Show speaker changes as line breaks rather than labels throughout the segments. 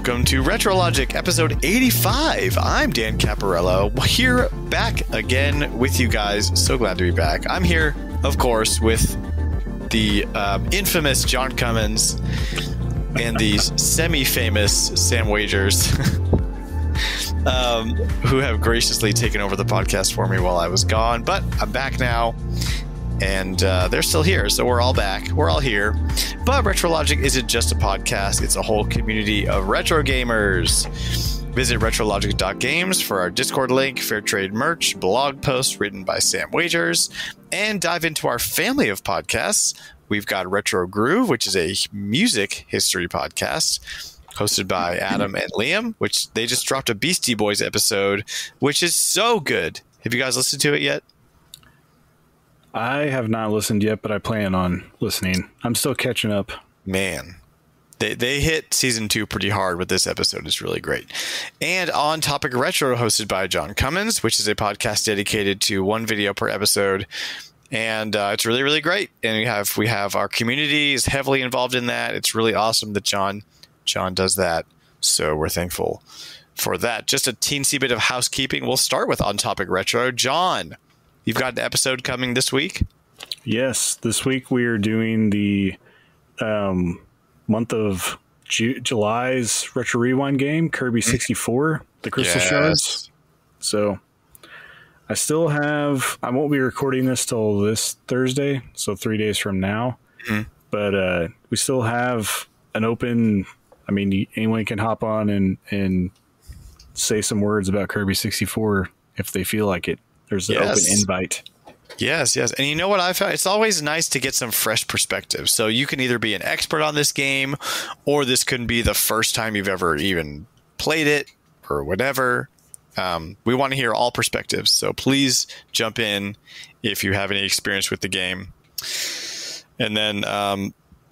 Welcome to RetroLogic, episode 85. I'm Dan Caporello, here back again with you guys. So glad to be back. I'm here, of course, with the infamous John Cummins and the semi-famous Sam Wagers, who have graciously taken over the podcast for me while I was gone. But I'm back now, and they're still here, so we're all back. We're all here. But RetroLogic isn't just a podcast, it's a whole community of retro gamers. Visit retrologic.games for our Discord link, fair trade merch, blog posts written by Sam Wagers, and dive into our family of podcasts. We've got Retro Groove, which is a music history podcast hosted by Adam and Liam, which they just dropped a Beastie Boys episode, which is so good. Have you guys listened to it yet?
I have not listened yet, but I plan on listening. I'm still catching up.
Man, they hit season 2 pretty hard with this episode. It's really great. And On Topic Retro, hosted by John Cummins, which is a podcast dedicated to one video per episode. And it's really, really great. And we have our community is heavily involved in that. It's really awesome that John does that. So we're thankful for that. Just a teensy bit of housekeeping. We'll start with On Topic Retro. John, you've got an episode coming this week?
Yes, this week we are doing the month of July's Retro Rewind game, Kirby 64, the Crystal Shards. So I still have, I won't be recording this till this Thursday, so 3 days from now. Mm-hmm. But we still have an open, I mean, anyone can hop on and say some words about Kirby 64 if they feel like it. There's an open invite.
Yes. And you know what I found? It's always nice to get some fresh perspective. So you can either be an expert on this game, or this could be the first time you've ever even played it, or whatever. We want to hear all perspectives. So please jump in if you have any experience with the game. And then,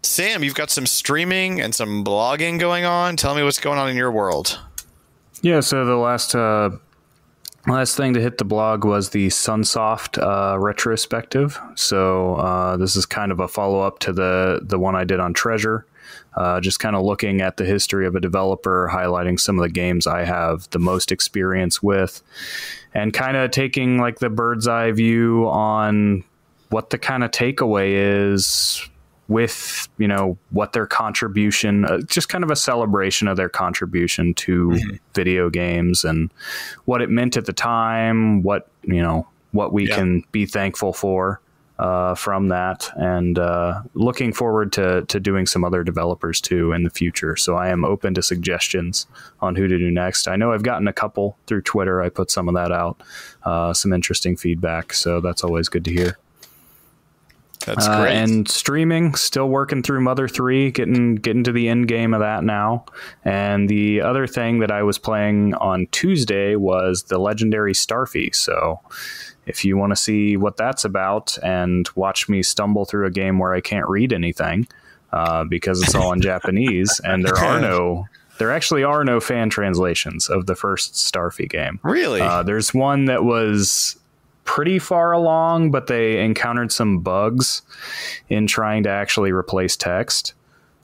Sam, you've got some streaming and some blogging going on. Tell me what's going on in your world.
Yeah, so the last thing to hit the blog was the Sunsoft retrospective. So this is kind of a follow-up to the one I did on Treasure. Just kind of looking at the history of a developer, highlighting some of the games I have the most experience with, and kind of taking like the bird's eye view on what the kind of takeaway is with, you know, what their contribution, just kind of a celebration of their contribution to video games and what it meant at the time, what we can be thankful for from that, and looking forward to doing some other developers too in the future. So I am open to suggestions on who to do next. I know I've gotten a couple through Twitter. I put some of that out, some interesting feedback. So that's always good to hear.
That's great.
And streaming, still working through Mother 3, getting to the end game of that now. And the other thing that I was playing on Tuesday was the legendary Starfy. So if you want to see what that's about and watch me stumble through a game where I can't read anything because it's all in Japanese, and there actually are no fan translations of the first Starfy game.
Really?
There's one that was pretty far along, but they encountered some bugs in trying to actually replace text,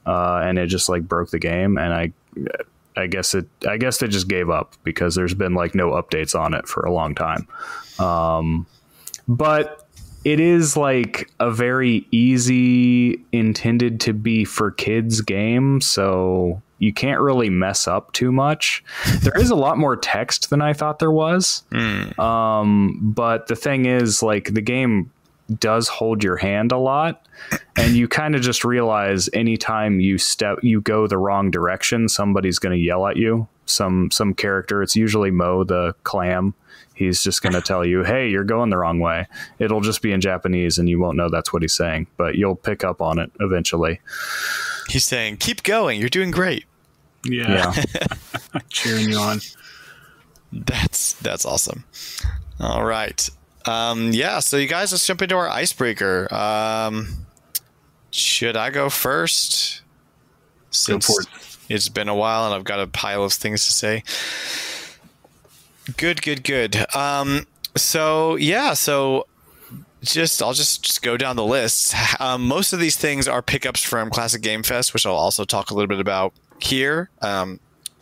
and it just like broke the game. And I guess they just gave up because there's been like no updates on it for a long time. But it is like a very easy, intended to be for kids game, so you can't really mess up too much. There is a lot more text than I thought there was. But the thing is, like, the game does hold your hand a lot, and you kind of just realize anytime you go the wrong direction, somebody's going to yell at you. Some character, it's usually Mo the clam. He's just going to tell you, hey, you're going the wrong way. It'll just be in Japanese and you won't know that's what he's saying, but you'll pick up on it eventually.
He's saying, keep going. You're doing great.
Yeah. Cheering you on.
That's awesome. All right. So you guys, let's jump into our icebreaker. Should I go first? Since it's been a while and I've got a pile of things to say. Good. So I'll just go down the list. Most of these things are pickups from Classic Game Fest, which I'll also talk a little bit about here.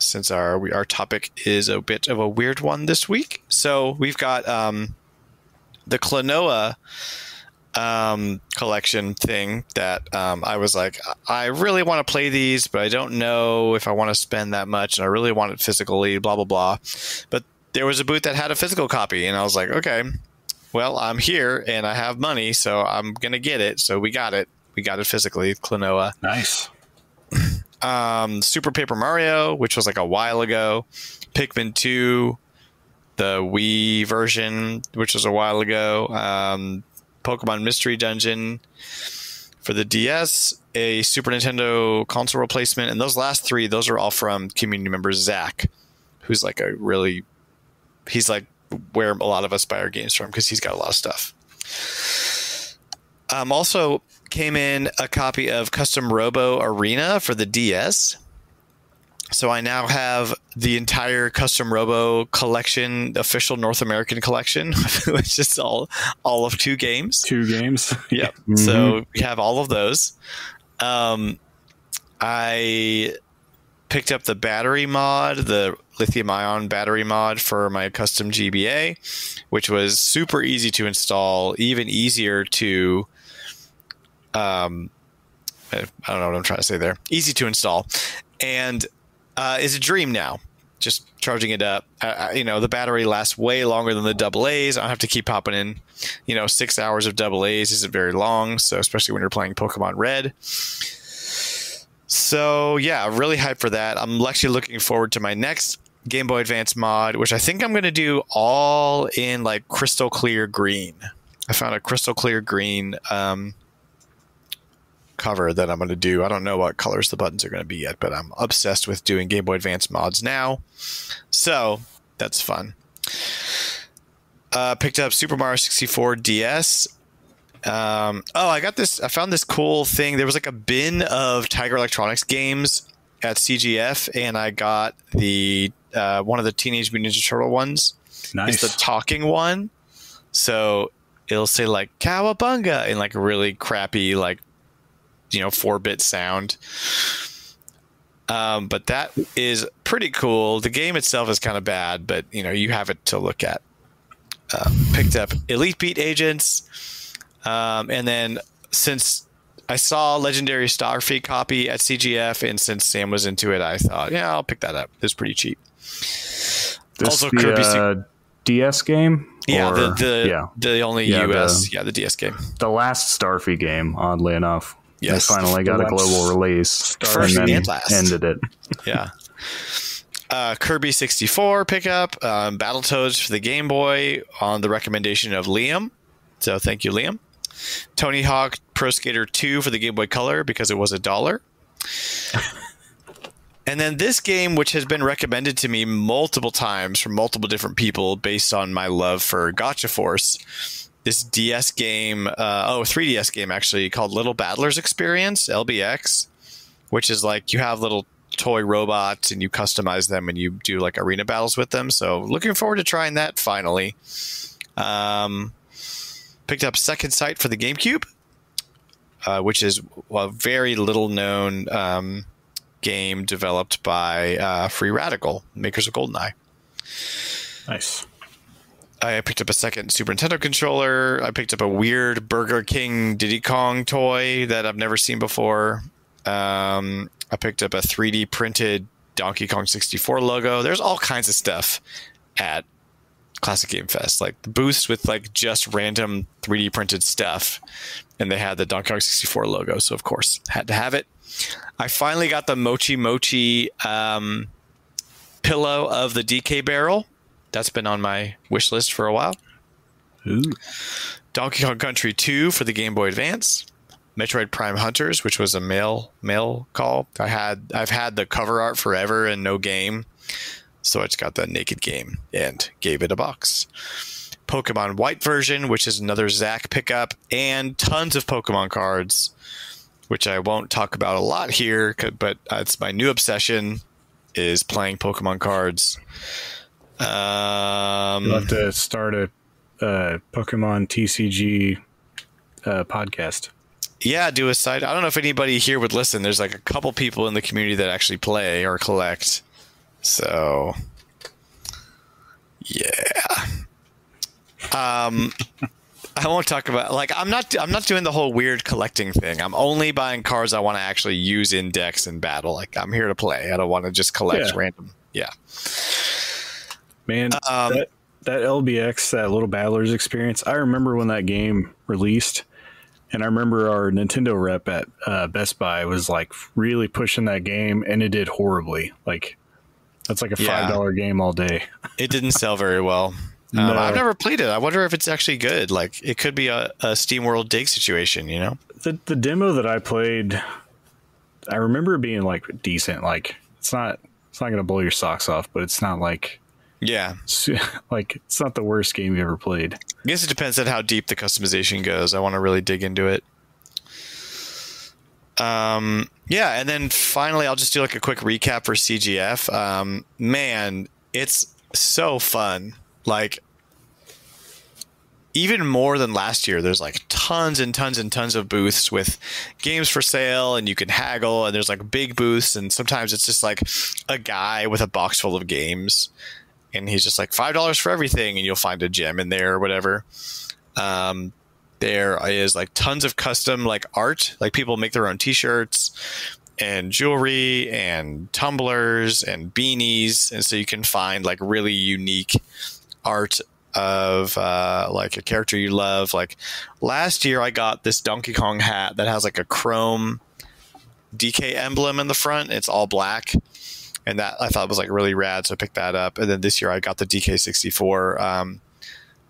since our topic is a bit of a weird one this week. So we've got the Klonoa collection thing that I was like, I really want to play these, but I don't know if I want to spend that much, and I really want it physically, blah, blah, blah. But there was a booth that had a physical copy, and I was like, okay, well, I'm here, and I have money, so I'm going to get it. So we got it. We got it physically, Klonoa.
Nice.
Super Paper Mario, which was like a while ago. Pikmin 2, the Wii version, which was a while ago. Pokemon Mystery Dungeon for the DS, a Super Nintendo console replacement, and those last three, those are all from community member Zach, who's like he's like where a lot of us buy our games from because he's got a lot of stuff. Also came in a copy of Custom Robo Arena for the DS. So I now have the entire Custom Robo collection, official North American collection, which is all of 2 games.
2 games.
Yep. Mm-hmm. So we have all of those. I picked up the battery mod, the lithium-ion battery mod for my custom GBA, which was super easy to install, even easier to... I don't know what I'm trying to say there. Easy to install. And is a dream now. Just charging it up. The battery lasts way longer than the AA's. I don't have to keep popping in. 6 hours of AA's isn't very long. So especially when you're playing Pokemon Red. So yeah, really hyped for that. I'm actually looking forward to my next Game Boy Advance mod, which I think I'm going to do all in like crystal clear green. I found a crystal clear green cover that I'm going to do. I don't know what colors the buttons are going to be yet, but I'm obsessed with doing Game Boy Advance mods now. So that's fun. Picked up Super Mario 64 DS. I got this. I found this cool thing. There was like a bin of Tiger Electronics games at CGF, and I got the one of the Teenage Mutant Ninja Turtle ones.
Nice.
It's the talking one. So it'll say like "Cowabunga" in like a really crappy 4-bit sound. But that is pretty cool. The game itself is kind of bad, but you have it to look at. Picked up Elite Beat Agents. And then since I saw Legendary Starfy copy at CGF, and since Sam was into it, I thought, yeah, I'll pick that up. It was pretty cheap.
Also, Kirby DS game?
Yeah, the only US, the DS game.
The last Starfy game, oddly enough.
Yes.
They finally got a global release.
First
and then
and last.
Ended it.
Yeah. Kirby 64 pickup, Battletoads for the Game Boy on the recommendation of Liam. So thank you, Liam. Tony Hawk Pro Skater 2 for the Game Boy Color because it was $1. And then this game, which has been recommended to me multiple times from multiple different people based on my love for Gotcha Force, this DS game, 3DS game actually, called Little Battlers Experience, LBX, which is like you have little toy robots and you customize them and you do like arena battles with them. So looking forward to trying that finally. Picked up Second Sight for the GameCube, which is a very little known game developed by Free Radical, makers of GoldenEye.
Nice.
I picked up a second Super Nintendo controller. I picked up a weird Burger King Diddy Kong toy that I've never seen before. I picked up a 3D printed Donkey Kong 64 logo. There's all kinds of stuff at Classic Game Fest, like the booths with like just random 3D printed stuff, and they had the Donkey Kong 64 logo, so of course had to have it. I finally got the Mochi Mochi pillow of the DK barrel. That's been on my wish list for a while.
Ooh.
Donkey Kong Country 2 for the Game Boy Advance. Metroid Prime Hunters, which was a mail call. I've had the cover art forever and no game, so I just got the naked game and gave it a box. Pokemon White version, which is another Zach pickup, and tons of Pokemon cards, which I won't talk about a lot here, but it's my new obsession is playing Pokemon cards.
You'll have to start a Pokemon TCG podcast.
Yeah, do a side. I don't know if anybody here would listen. There's like a couple people in the community that actually play or collect. So, yeah. I won't talk about, like, I'm not doing the whole weird collecting thing. I'm only buying cards I want to actually use in decks and battle. Like, I'm here to play. I don't want to just collect random. Yeah.
Man, that LBX, that Little Battlers experience, I remember when that game released, and I remember our Nintendo rep at Best Buy was like really pushing that game, and it did horribly. Like, that's like a $5 game all day.
It didn't sell very well.
No.
I've never played it. I wonder if it's actually good. Like, it could be a Steam World Dig situation, you know?
The demo that I played, I remember it being like decent. Like, it's not going to blow your socks off, but it's not like, like, it's not the worst game you ever played.
I guess it depends on how deep the customization goes. I want to really dig into it. Yeah, and then finally, I'll just do like a quick recap for CGF. Man, it's so fun. Like, even more than last year, there's like tons and tons and tons of booths with games for sale, and you can haggle, and there's like big booths, and sometimes it's just like a guy with a box full of games, and he's just like $5 for everything, and you'll find a gem in there or whatever. There is like tons of custom like art, like people make their own t-shirts and jewelry and tumblers and beanies, and so you can find like really unique art of like a character you love. Like last year I got this Donkey Kong hat that has like a chrome DK emblem in the front. It's all black, and that I thought was like really rad, so I picked that up. And then this year I got the DK64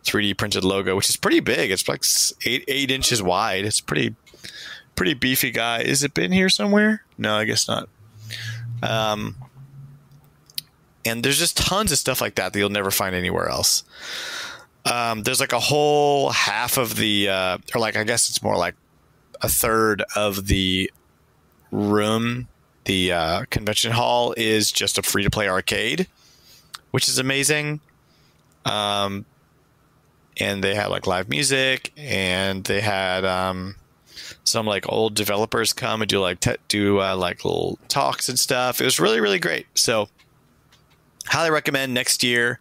3D printed logo, which is pretty big. It's like 8 inches wide. It's pretty beefy guy. Is it been here somewhere? No, I guess not. And there's just tons of stuff like that you'll never find anywhere else. There's like a whole half of the, or like, I guess it's more like a third of the room. The convention hall is just a free-to-play arcade, which is amazing. And they had like live music, and they had some like old developers come and do like little talks and stuff. It was really, really great. So highly recommend next year.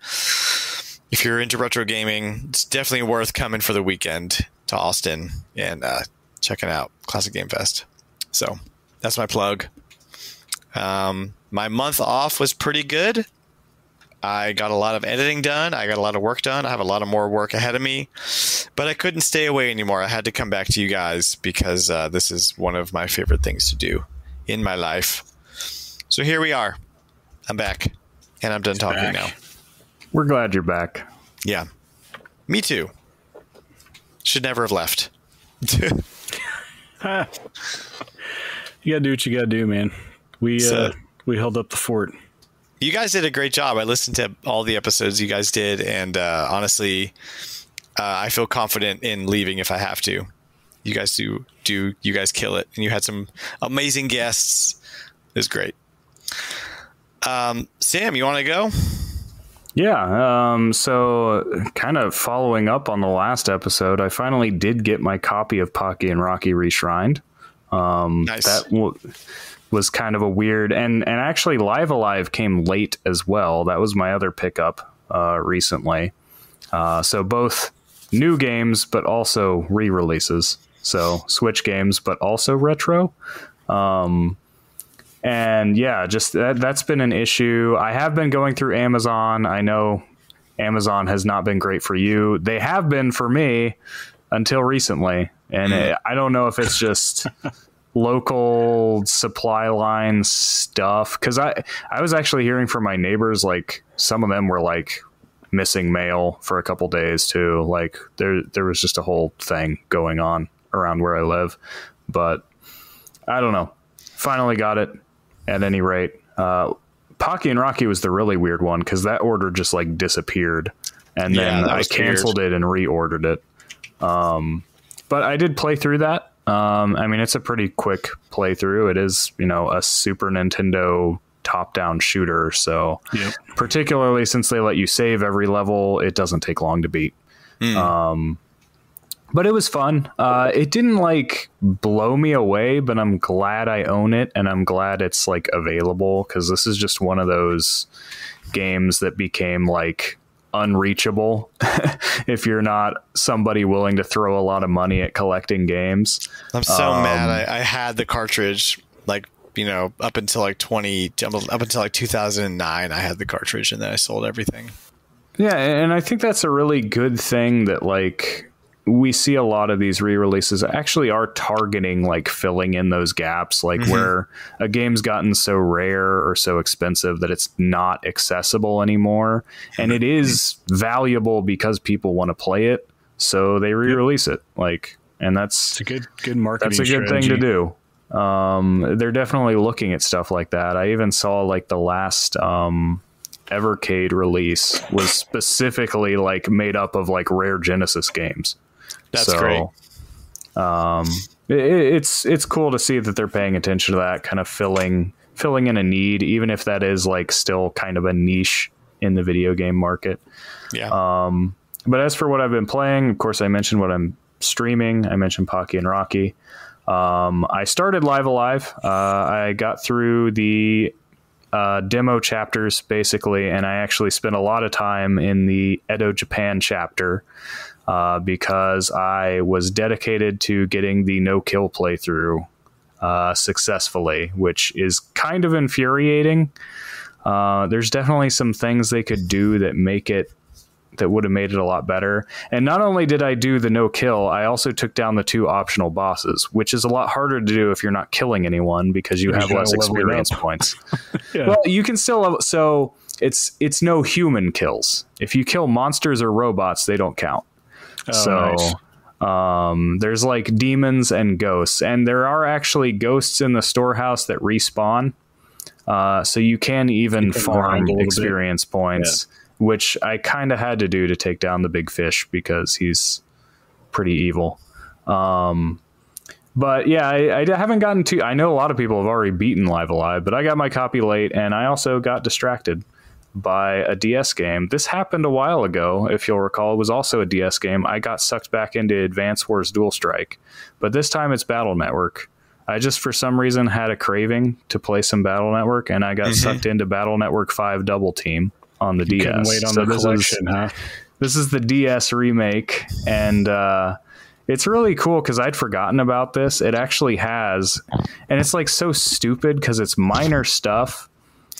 If you're into retro gaming, it's definitely worth coming for the weekend to Austin and checking out Classic Game Fest. So that's my plug. My month off was pretty good. I got a lot of editing done. I got a lot of work done. I have a lot of more work ahead of me, but I couldn't stay away anymore. I had to come back to you guys because this is one of my favorite things to do in my life. So here we are. I'm back, and I'm done talking now.
We're glad you're back.
Yeah. Me too. Should never have left.
You gotta do what you gotta do, man. We held up the fort.
You guys did a great job. I listened to all the episodes you guys did, and honestly, I feel confident in leaving if I have to. You guys you guys kill it, and you had some amazing guests. It was great. Sam, you want to go?
Yeah. So kind of following up on the last episode, I finally did get my copy of Pocky and Rocky reshrined.
Nice.
That was kind of a weird, and actually Live Alive came late as well. That was my other pickup recently. So both new games, but also re-releases. So Switch games, but also retro. And yeah, just that's been an issue. I have been going through Amazon. I know Amazon has not been great for you. They have been for me until recently. And I don't know if it's just local supply line stuff. Because I was actually hearing from my neighbors, like some of them were like missing mail for a couple days too. Like there was just a whole thing going on around where I live. But I don't know. Finally got it. At any rate, Pocky and Rocky was the really weird one because that order just like disappeared, and then I canceled it and reordered it. But I did play through that. I mean, it's a pretty quick playthrough. It is, a Super Nintendo top-down shooter, so particularly since they let you save every level, it doesn't take long to beat. But it was fun. It didn't like blow me away, but I'm glad I own it, and I'm glad it's like available, because this is just one of those games that became like unreachable if you're not somebody willing to throw a lot of money at collecting games.
I'm so mad. I had the cartridge like, you know, up until like 2009. I had the cartridge, and then I sold everything.
Yeah, and I think that's a really good thing that like we see a lot of these re-releases actually are targeting like filling in those gaps, like where a game's gotten so rare or so expensive that it's not accessible anymore, and it is valuable because people want to play it, so they re-release it. Like, and it's
a good marketing.
That's a good
strategy.
thing to do. They're definitely looking at stuff like that. I even saw like the last Evercade release was specifically like made up of like rare Genesis games.
That's great.
It's cool to see that they're paying attention to that, kind of filling in a need, even if that is like still kind of a niche in the video game market.
Yeah.
But as for what I've been playing, of course, I mentioned what I'm streaming. I mentioned Pocky and Rocky. I started Live Alive. I got through the demo chapters basically, and I actually spent a lot of time in the Edo Japan chapter because I was dedicated to getting the no-kill playthrough successfully, which is kind of infuriating. There's definitely some things they could do that would have made it a lot better. And not only did I do the no kill, I also took down the 2 optional bosses, which is a lot harder to do if you're not killing anyone because you have less experience points. Yeah. Well, you can still level, so it's no human kills. If you kill monsters or robots, they don't count. Nice. There's like demons and ghosts, and there are actually ghosts in the storehouse that respawn. So you can even farm experience points. Yeah. Which I kind of had to do to take down the big fish because he's pretty evil. But yeah, I haven't gotten to... I know a lot of people have already beaten Live Alive, but I got my copy late, and I also got distracted by a DS game. This happened a while ago, if you'll recall. It was also a DS game. I got sucked back into Advance Wars Dual Strike, but this time it's Battle Network. I just, for some reason, had a craving to play some Battle Network, and I got sucked into Battle Network 5 Double Team on the DS.
Couldn't wait on the collection, huh?
This is the DS remake, and it's really cool because I'd forgotten about this. It actually has, and it's like so stupid because it's minor stuff,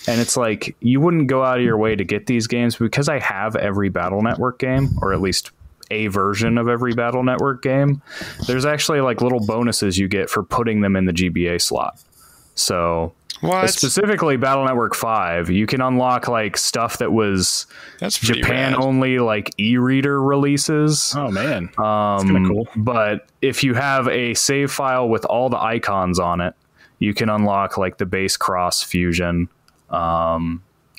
and it's like you wouldn't go out of your way to get these games because I have every Battle Network game, or at least a version of every Battle Network game. There's actually like little bonuses you get for putting them in the GBA slot. So specifically Battle Network 5, you can unlock like stuff that was Japan rad. Only like e-reader releases.
Oh man, that's kind of cool.
But if you have a save file with all the icons on it, you can unlock like the base cross fusion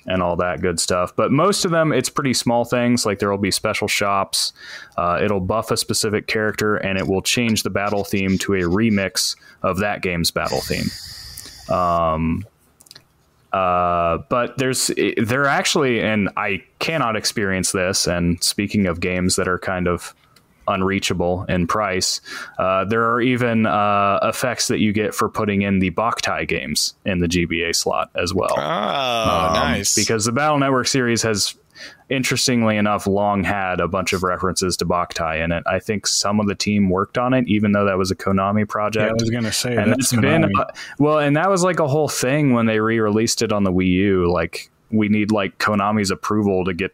and all that good stuff. But most of them, it's pretty small things. Like there will be special shops. It'll buff a specific character, and it will change the battle theme to a remix of that game's battle theme. But they're actually, and I cannot experience this, and speaking of games that are kind of unreachable in price, there are even effects that you get for putting in the Boktai games in the GBA slot as well.
Oh, nice.
Because the Battle Network series has, interestingly enough, long had a bunch of references to Boktai in it. I think some of the team worked on it, even though that was a Konami project.
Yeah, I was going to say,
and that's been and that was like a whole thing when they re-released it on the Wii U. Like, we need like Konami's approval to get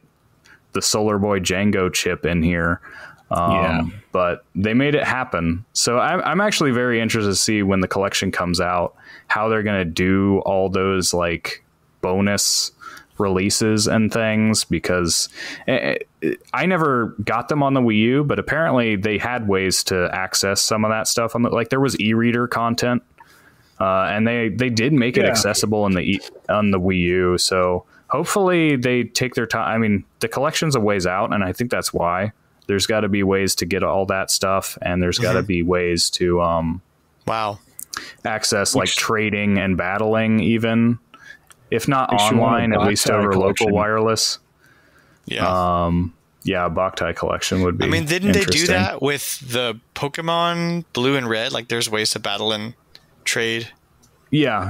the Solar Boy Django chip in here. But they made it happen. So I'm actually very interested to see when the collection comes out, how they're going to do all those like bonus releases and things, because I never got them on the Wii U, but apparently they had ways to access some of that stuff on like there was e-reader content, and they did make it accessible on the Wii U. So hopefully they take their time. I mean, the collection's a ways out, and I think that's why. There's got to be ways to get all that stuff, and there's got to be ways to access like trading and battling, even if not online, at least over local wireless. yeah, Boktai collection would be.
I mean, didn't they do that with the Pokemon Blue and Red? Like, there's ways to battle and trade.
Yeah.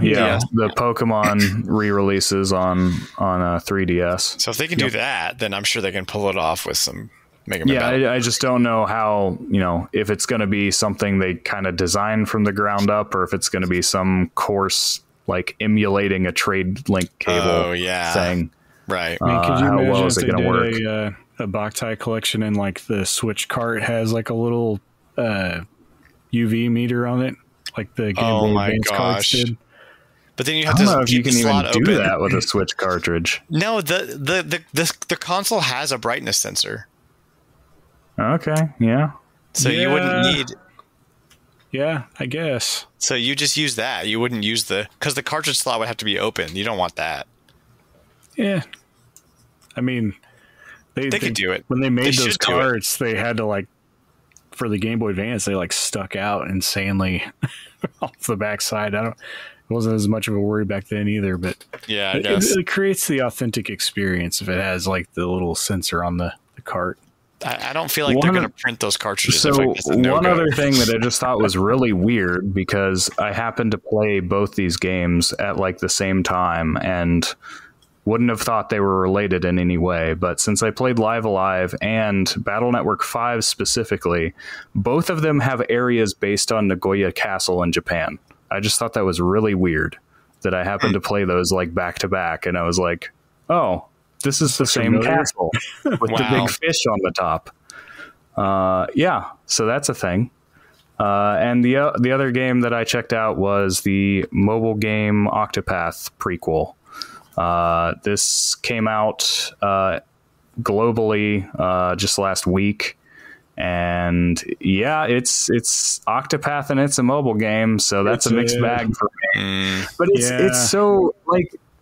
The Pokemon re-releases on 3DS.
So if they can do that, then I'm sure they can pull it off with some Mega Man.
Yeah, I just don't know how, if it's going to be something they kind of design from the ground up, or if it's going to be some course like emulating a trade link cable thing.
Right.
I mean, could you imagine
well is it going to work?
A Boktai collection and like the Switch cart has like a little UV meter on it, like the Game Boy Advance carts did?
But then you have
I don't
to
know if you can even do
open.
that with a Switch cartridge.
No, the console has a brightness sensor.
Okay, yeah.
So you wouldn't need.
Yeah, I guess.
So you just use that. You wouldn't use because the cartridge slot would have to be open. You don't want that.
Yeah. I mean, they
could do it.
When they made those carts, they had to for the Game Boy Advance, they stuck out insanely off the backside. It wasn't as much of a worry back then either, but
yeah, I guess.
It creates the authentic experience if it has the little sensor on the cart.
I don't feel like they're going to print those cartridges.
So one other thing that I just thought was really weird, because I happened to play both these games at the same time and wouldn't have thought they were related in any way. But since I played Live Alive and Battle Network 5 specifically, both of them have areas based on Nagoya Castle in Japan. I just thought that was really weird that I happened to play those back to back. And I was like, oh, this is the same castle with the big fish on the top. Yeah, so that's a thing. And the other game that I checked out was the mobile game Octopath prequel. This came out globally just last week. And yeah, it's Octopath and it's a mobile game, so that's a mixed bag for me. But it's so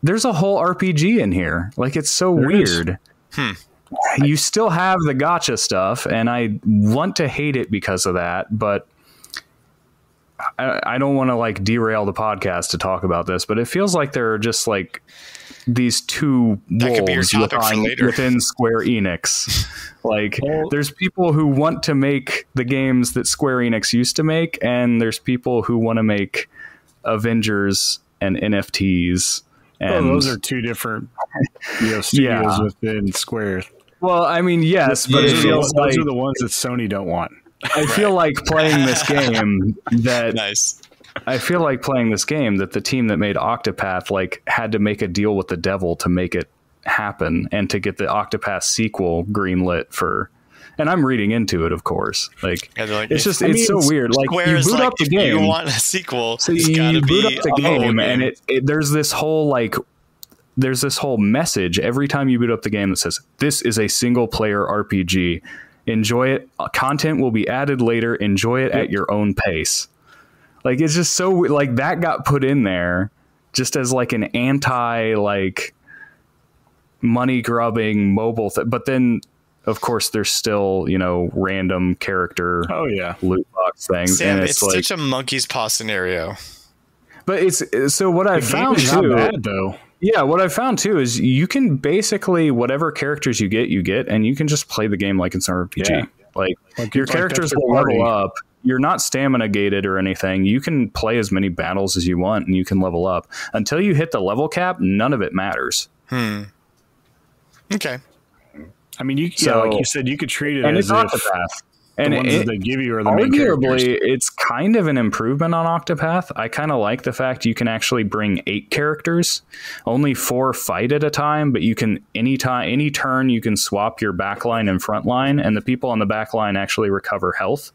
there's a whole RPG in here. It's so weird. You still have the gacha stuff, and I want to hate it because of that, but I don't want to derail the podcast to talk about this, but it feels like there are just these two wolves within Square Enix. There's people who want to make the games that Square Enix used to make, and there's people who want to make Avengers and NFTs. And
those are two different studios within Square.
Well, I mean, yes, but it feels
those are the ones that Sony don't want.
I feel like playing this game that
nice.
I feel like playing this game that the team that made Octopath had to make a deal with the devil to make it happen and to get the Octopath sequel greenlit for. And I'm reading into it, of course. It's just it's so weird. You boot up the game.
You want a sequel?
So you boot up the game, and there's this whole message every time you boot up the game that says this is a single player RPG. Enjoy it. Content will be added later. Enjoy it at your own pace. It's just so that got put in there just as an anti money grubbing mobile thing. But then, of course, there's still random character loot box things.
Sam,
and
it's such a monkey's paw scenario.
But it's so what I found too.
Not bad, though.
Yeah, what I found too is you can basically whatever characters you get, and you can just play the game like it's an RPG. Yeah. Your characters will level up. You're not stamina gated or anything. You can play as many battles as you want, and you can level up until you hit the level cap. None of it matters.
Okay.
I mean, like you said, you could treat it as
Octopath. And
the ones that they give you are the main
arguably,
characters.
it's kind of an improvement on Octopath. I kind of like the fact you can actually bring 8 characters, only 4 fight at a time, but you can any turn you can swap your backline and front line, and the people on the backline actually recover health.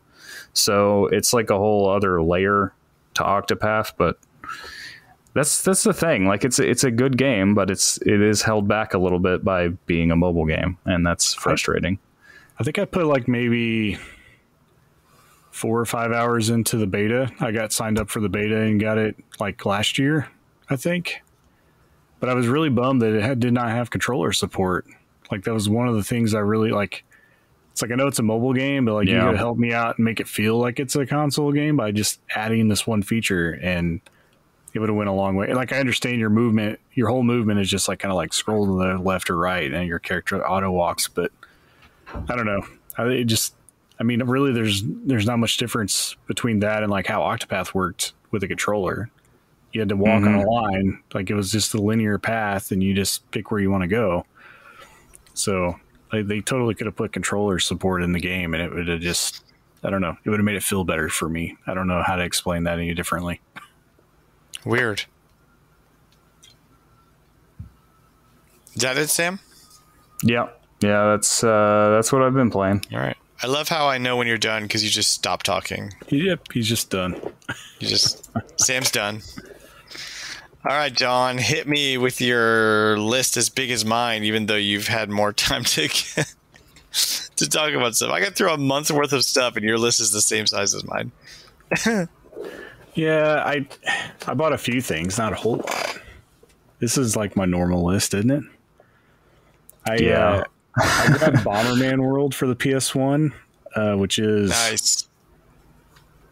So it's a whole other layer to Octopath, but that's the thing. It's a good game, but it is held back a little bit by being a mobile game, and that's frustrating.
I think I put maybe 4 or 5 hours into the beta. I got signed up for the beta and got it last year, I think. But I was really bummed that it did not have controller support. That was one of the things I really It's I know it's a mobile game, but you gotta help me out and make it feel like it's a console game by just adding this one feature, and it would have went a long way. I understand your movement, your whole movement is just kind of scroll to the left or right, and your character auto walks, but I don't know. I mean, really, there's not much difference between that and like how Octopath worked with a controller. You had to walk on a line, like it was just a linear path, and you just pick where you want to go. So they totally could have put controller support in the game, and it would have just, I don't know, it would have made it feel better for me. I don't know how to explain that any differently.
Weird. Is that it, Sam?
Yeah, that's what I've been playing.
All right. I love how I know when you're done because you just stop talking.
Yep, he's just done.
Sam's done. All right, John, hit me with your list as big as mine, even though you've had more time to talk about stuff. I got through a month's worth of stuff, and your list is the same size as mine.
Yeah, I bought a few things, not a whole lot. This is like my normal list, isn't it? I grabbed Bomberman World for the PS1, which is
nice.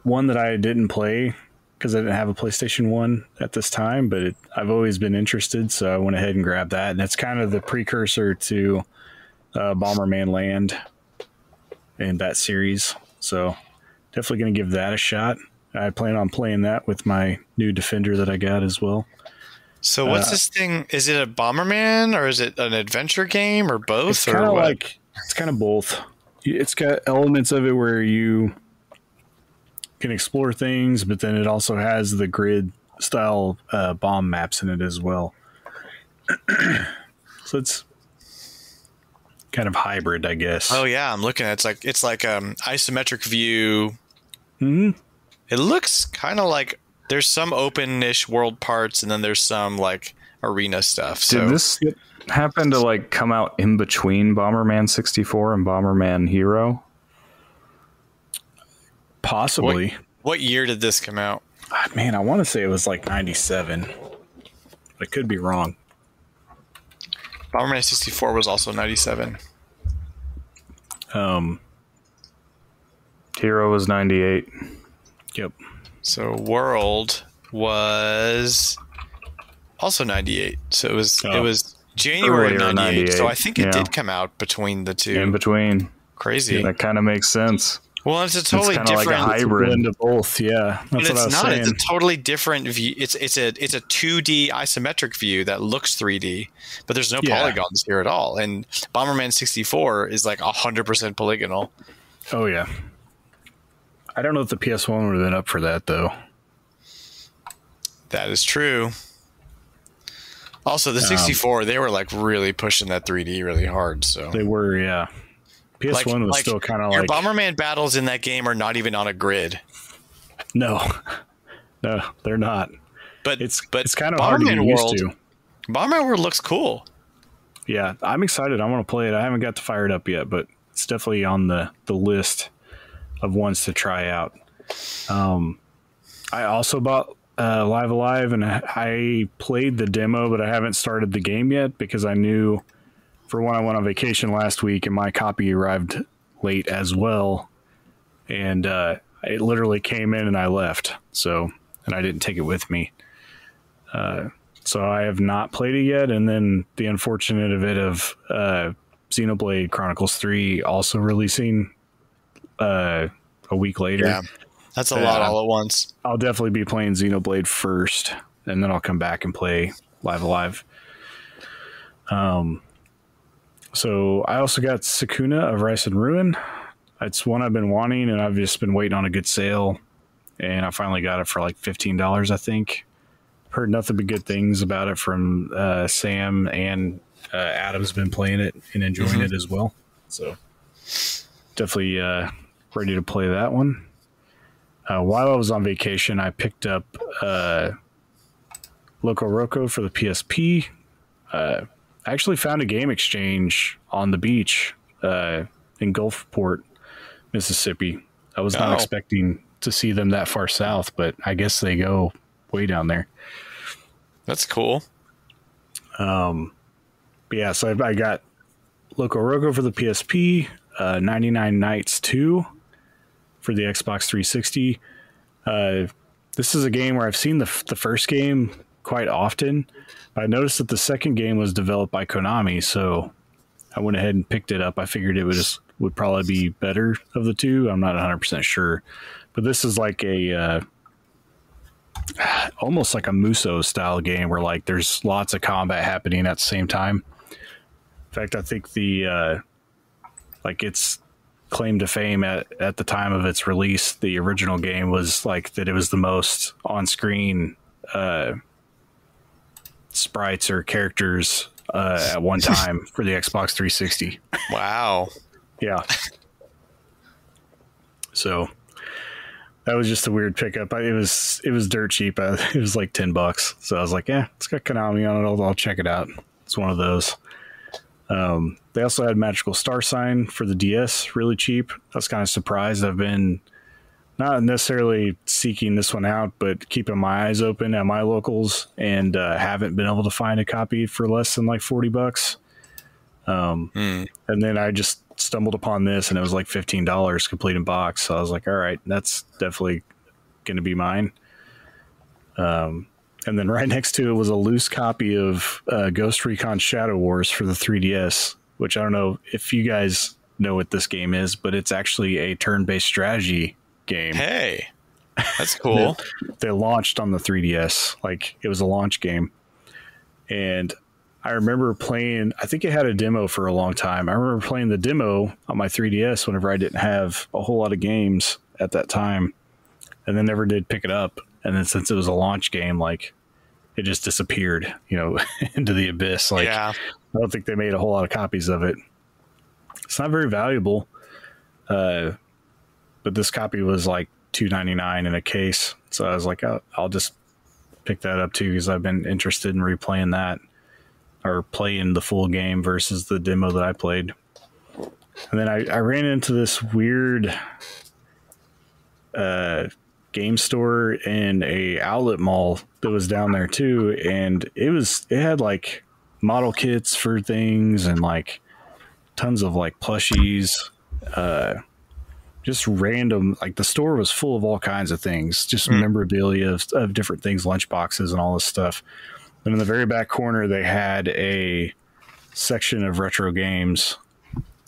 One that I didn't play because I didn't have a PlayStation 1 at this time, but I've always been interested, so I went ahead and grabbed that. And it's kind of the precursor to Bomberman Land and that series. So definitely going to give that a shot. I plan on playing that with my new Defender that I got as well.
So what's this thing? Is it a Bomberman or is it an adventure game or both?
It's kind of like, it's kind of both. It's got elements of it where you can explore things, but then it also has the grid style bomb maps in it as well. So it's kind of hybrid, I guess.
Oh yeah, I'm looking at it. It's like isometric view.
Mm-hmm.
It looks kind of like there's some open-ish world parts, and then there's some like arena stuff.
Did this happen to like come out in between Bomberman 64 and Bomberman Hero?
Possibly.
What year did this come out?
Man, I want to say it was like 97. I could be wrong.
Bomberman 64 was also 97.
Hero was 98.
Yep.
So World was also 98. So it was January 98. So I think it did come out between the two.
In between.
Crazy.
Yeah, that kind of makes sense.
Well, it's a totally different
like a hybrid
into both. Yeah,
that's what I was saying. It's a totally different view. It's a 2D isometric view that looks 3D, but there's no polygons here at all. And Bomberman 64 is like 100% polygonal.
Oh yeah. I don't know if the PS1 would have been up for that though.
That is true. Also, the 64, they were like really pushing that 3D really hard. So
they were, yeah. PS1 was still kind of like...
Your Bomberman battles in that game are not even on a grid.
No, they're not.
But
it's kind of hard to get used to.
Bomberman World looks cool.
Yeah, I'm excited. I want to play it. I haven't got to fire it up yet, but it's definitely on the list of ones to try out. I also bought Live Alive, and I played the demo, but I haven't started the game yet because I knew... For one, I went on vacation last week, and my copy arrived late as well. And it literally came in, and I left. And I didn't take it with me. So I have not played it yet. And then the unfortunate event of Xenoblade Chronicles 3 also releasing a week later.
Yeah, that's a lot all at once.
I'll definitely be playing Xenoblade first, and then I'll come back and play Live Alive. So I also got Sakuna of Rice and Ruin. It's one I've been wanting, and I've just been waiting on a good sale. And I finally got it for like $15, I think. Heard nothing but good things about it from Sam, and Adam's been playing it and enjoying it as well. So definitely ready to play that one. While I was on vacation, I picked up Loco Roco for the PSP. I actually found a game exchange on the beach in Gulfport, Mississippi. I was not expecting to see them that far south, but I guess they go way down there.
That's cool.
But yeah, so I got Loco Roco for the PSP, 99 Nights 2 for the Xbox 360. This is a game where I've seen the first game quite often. I noticed that the second game was developed by Konami, so I went ahead and picked it up. I figured it would probably be better of the two. I'm not 100% sure, but this is like a almost like a Muso style game where like there's lots of combat happening at the same time. In fact, I think the like its claim to fame at the time of its release, the original game was like that it was the most on-screen sprites or characters at one time for the Xbox 360.
Wow.
Yeah. So that was just a weird pickup. It was dirt cheap. It was like $10. So I was like, yeah, it's got Konami on it. I'll check it out. It's one of those. They also had Magical Starsign for the DS, really cheap. I was kind of surprised. I've been not necessarily seeking this one out, but keeping my eyes open at my locals, and haven't been able to find a copy for less than like $40. And then I just stumbled upon this, and it was like $15 complete in box. So I was like, all right, that's definitely going to be mine. And then right next to it was a loose copy of Ghost Recon Shadow Wars for the 3DS, which I don't know if you guys know what this game is, but it's actually a turn-based strategy game.
Hey, that's cool.
They launched on the 3DS. Like, it was a launch game. And I remember playing, I think it had a demo for a long time. I remember playing the demo on my 3DS whenever I didn't have a whole lot of games at that time, and then never did pick it up. And then since it was a launch game, like, it just disappeared, into the abyss. Like, yeah. I don't think they made a whole lot of copies of it. It's not very valuable. But this copy was like $2.99 in a case. So I was like, I'll just pick that up too, because I've been interested in replaying that, or playing the full game versus the demo that I played. And then I ran into this weird game store in a outlet mall that was down there too, and it had like model kits for things and like tons of like plushies, just random, like the store was full of all kinds of things, just memorabilia of different things, lunch boxes and all this stuff. And in the very back corner they had a section of retro games,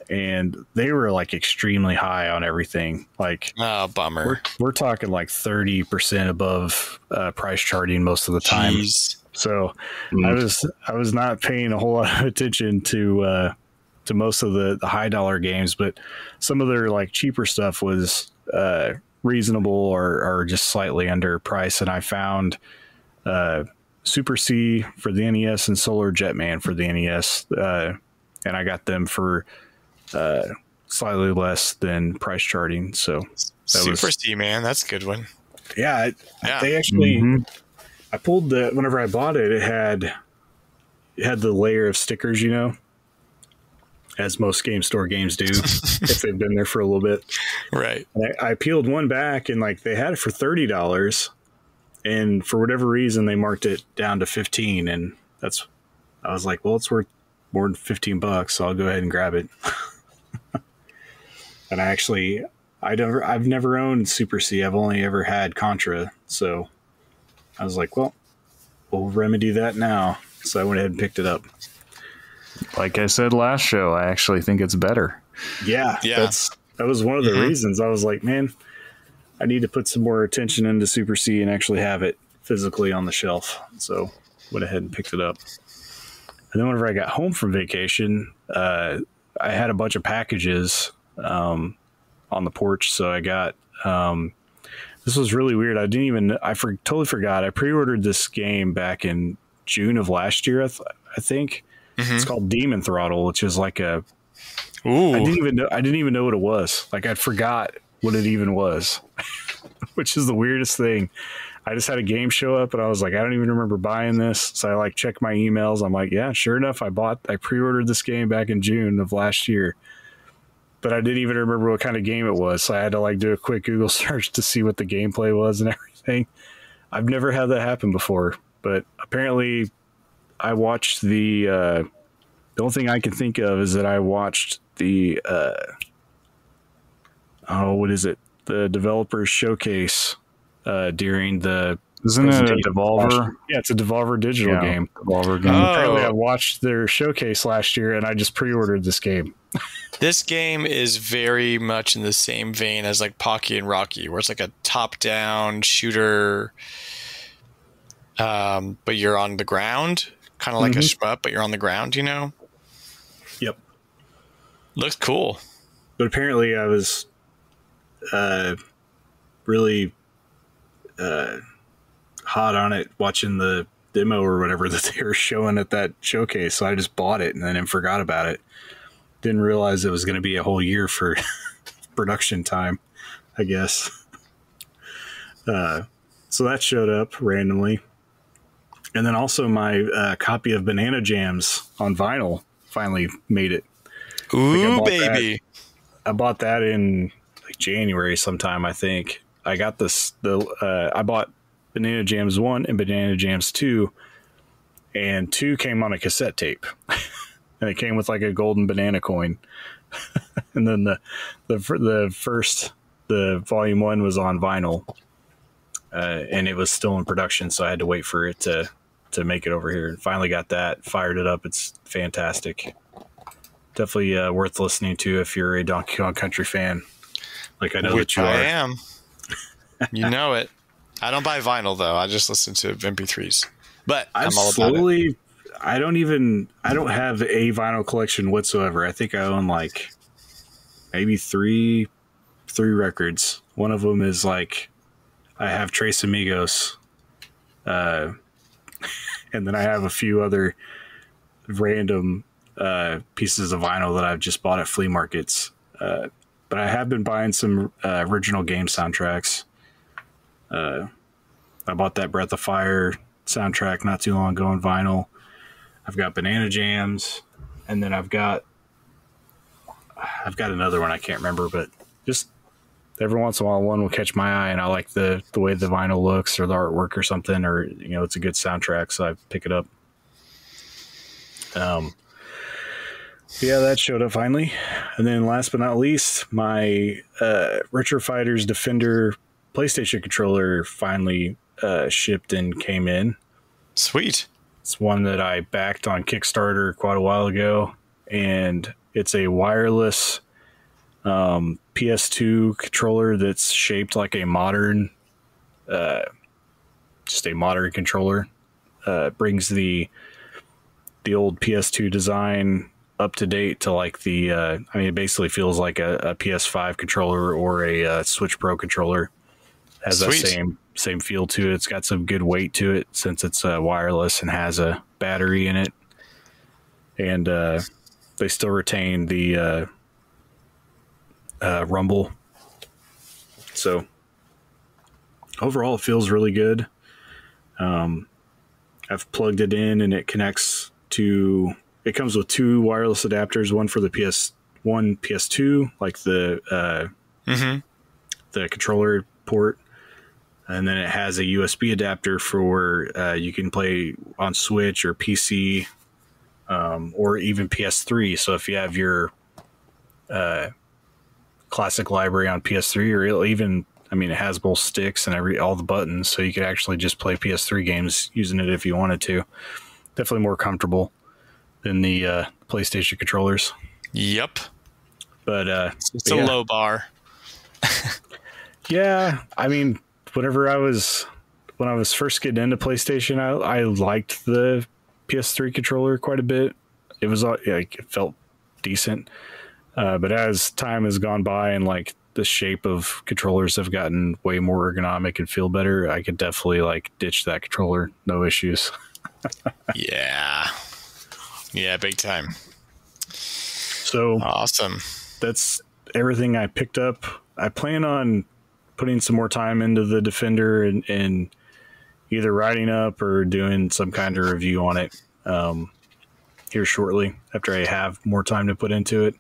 and they were like extremely high on everything. Like, oh, bummer. We're talking like 30% above price charting most of the time. Jeez. So I was not paying a whole lot of attention to most of the high dollar games, but some of their like cheaper stuff was reasonable or just slightly under price. And I found Super C for the NES and Solar Jetman for the NES, and I got them for slightly less than price charting. So that
Super C, man, that's a good one.
Yeah, they actually I pulled whenever I bought it, it had the layer of stickers, as most game store games do if they've been there for a little bit,
right?
And I peeled one back, and like they had it for $30, and for whatever reason they marked it down to $15, and I was like, well, it's worth more than $15, so I'll go ahead and grab it. And I've never owned Super C. I've only ever had Contra. So I was like, well, we'll remedy that now. So I went ahead and picked it up.
Like I said last show, I actually think it's better.
Yeah. That was one of the reasons. I was like, man, I need to put some more attention into Super C and actually have it physically on the shelf. So went ahead and picked it up. And then whenever I got home from vacation, I had a bunch of packages on the porch. So I got, this was really weird. I totally forgot. I pre-ordered this game back in June of last year, I think. It's called Demon Throttle, which is like I didn't even know what it was. Like, I forgot what it even was, which is the weirdest thing. I just had a game show up and I was like, I don't even remember buying this. So I like checked my emails. I'm like, yeah, sure enough, I pre-ordered this game back in June of last year, but I didn't even remember what kind of game it was. So I had to like do a quick Google search to see what the gameplay was and everything. I've never had that happen before, but apparently I watched the only thing I can think of is that I watched the, what is it? The developers showcase during the
Isn't it a
presentation
Devolver?
Yeah, it's a Devolver digital game.
Devolver game.
Apparently, I watched their showcase last year, and I just pre-ordered this game.
This game is very much in the same vein as like Pocky and Rocky, where it's like a top-down shooter, but you're on the ground, kind of like a shmup, but you're on the ground, you know?
Yep.
Looks cool.
But apparently I was really hot on it watching the demo or whatever that they were showing at that showcase, so I just bought it and then forgot about it. Didn't realize it was going to be a whole year for production time, I guess. So that showed up randomly. And then also my copy of Banana Jamz on vinyl finally made it.
Ooh, baby.
I bought that in like January sometime, I think. I got I bought Banana Jamz 1 and Banana Jamz 2, and 2 came on a cassette tape. And it came with like a golden banana coin. And then the volume 1 was on vinyl. And it was still in production, so I had to wait for it to make it over here. And finally got that, fired it up. It's fantastic. Definitely worth listening to if you're a Donkey Kong Country fan. Like I know that you are.
I am. You know it. I don't buy vinyl though. I just listen to MP3s. But I'm all about it.
I don't have a vinyl collection whatsoever. I think I own like maybe three records. One of them is like I have Tres Amigos, and then I have a few other random pieces of vinyl that I've just bought at flea markets. But I have been buying some original game soundtracks. I bought that Breath of Fire soundtrack not too long ago on vinyl. I've got Banana Jamz, and then I've got another one I can't remember, but just every once in a while one will catch my eye, and I like the way the vinyl looks or the artwork or something, or it's a good soundtrack, so I pick it up. Yeah, that showed up finally. And then last but not least, my Retro Fighters Defender PlayStation controller finally shipped and came in.
Sweet.
It's one that I backed on Kickstarter quite a while ago, and it's a wireless PS2 controller that's shaped like a modern, just a modern controller. Brings the old PS2 design up to date to like it basically feels like a PS5 controller or a Switch Pro controller. Has
Sweet.
that same feel to it. It's got some good weight to it since it's wireless and has a battery in it. And they still retain the rumble. So overall, it feels really good. I've plugged it in and it connects to... It comes with 2 wireless adapters, one for the PS1, PS2, like the controller port, and then it has a USB adapter for you can play on Switch or PC, or even PS3. So if you have your classic library on PS3, or even, it has both sticks and all the buttons, so you could actually just play PS3 games using it if you wanted to. Definitely more comfortable than the PlayStation controllers.
Yep.
But
it's a low bar.
Yeah, when I was first getting into PlayStation, I liked the PS3 controller quite a bit. It was it felt decent. But as time has gone by and like the shape of controllers have gotten way more ergonomic and feel better, I could definitely like ditch that controller, no issues.
Yeah, big time.
So
awesome.
That's everything I picked up. I plan on putting some more time into the Defender and either writing up or doing some kind of review on it here shortly after I have more time to put into it.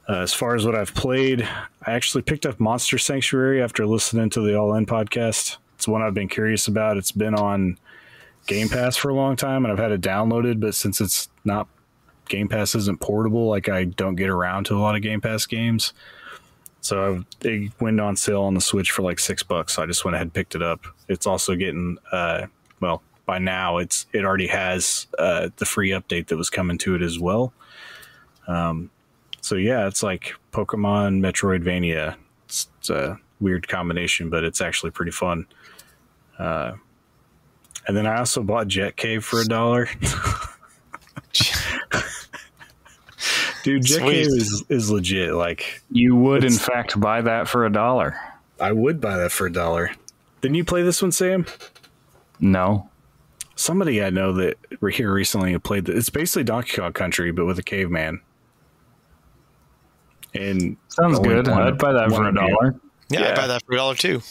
As far as what I've played, I actually picked up Monster Sanctuary after listening to the All In podcast. It's one I've been curious about. It's been on Game Pass for a long time, and I've had it downloaded, but since it's not, Game Pass isn't portable, like I don't get around to a lot of Game Pass games. So it went on sale on the Switch for like $6. So I just went ahead and picked it up. It's also getting, well, by now it already has the free update that was coming to it as well. So yeah, it's like Pokemon Metroidvania. It's a weird combination, but it's actually pretty fun. And then I also bought Jet Cave for $1. Dude, Jet Cave is legit. Like,
you would in fact buy that for $1.
I would buy that for $1. Didn't you play this one, Sam?
No.
Somebody I know that here recently played it. It's basically Donkey Kong Country, but with a caveman. And
sounds good. I'd buy that for $1.
Yeah, I'd buy that for $1 too.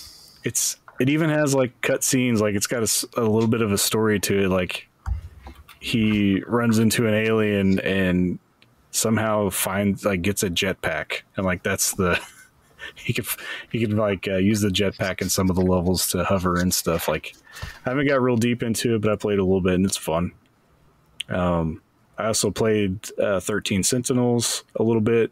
It even has like cut scenes. Like, it's got a little bit of a story to it. Like, he runs into an alien and somehow gets a jetpack, and like that's the he could like use the jetpack in some of the levels to hover and stuff. Like, I haven't got real deep into it, but I played a little bit and it's fun. I also played 13 Sentinels a little bit.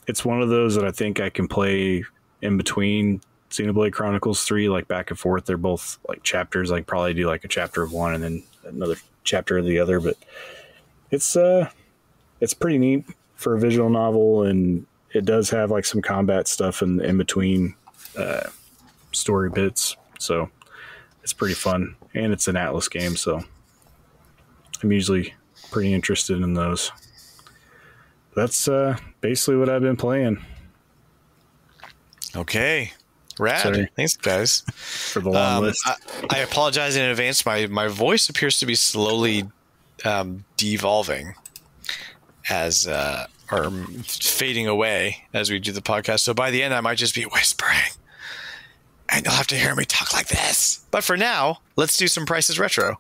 It's one of those that I think I can play in between Xenoblade Chronicles 3, like back and forth. They're both like chapters. Like, probably do like a chapter of one and then another chapter of the other, but it's pretty neat for a visual novel, and it does have like some combat stuff in between story bits, so it's pretty fun. And it's an Atlas game, so I'm usually pretty interested in those. That's basically what I've been playing.
Okay. Rad.
Sorry.
Thanks, guys.
For the long list.
I apologize in advance. My voice appears to be slowly devolving as or fading away as we do the podcast. So by the end, I might just be whispering, and you'll have to hear me talk like this. But for now, let's do some Prices Retro.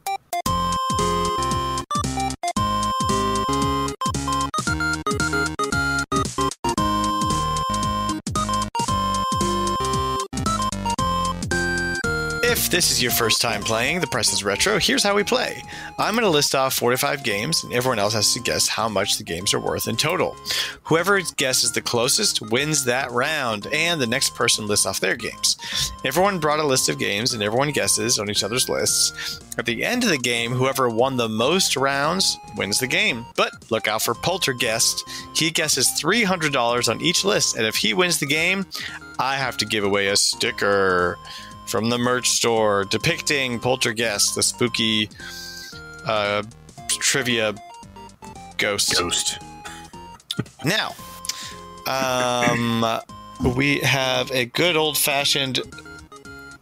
If this is your first time playing The Price is Retro, here's how we play. I'm going to list off 4 to 5 games, and everyone else has to guess how much the games are worth in total. Whoever guesses the closest wins that round, and the next person lists off their games. Everyone brought a list of games, and everyone guesses on each other's lists. At the end of the game, whoever won the most rounds wins the game. But look out for Poltergeist. He guesses $300 on each list, and if he wins the game, I have to give away a sticker from the merch store depicting Poltergeist, the spooky trivia ghost. Now, we have a good old-fashioned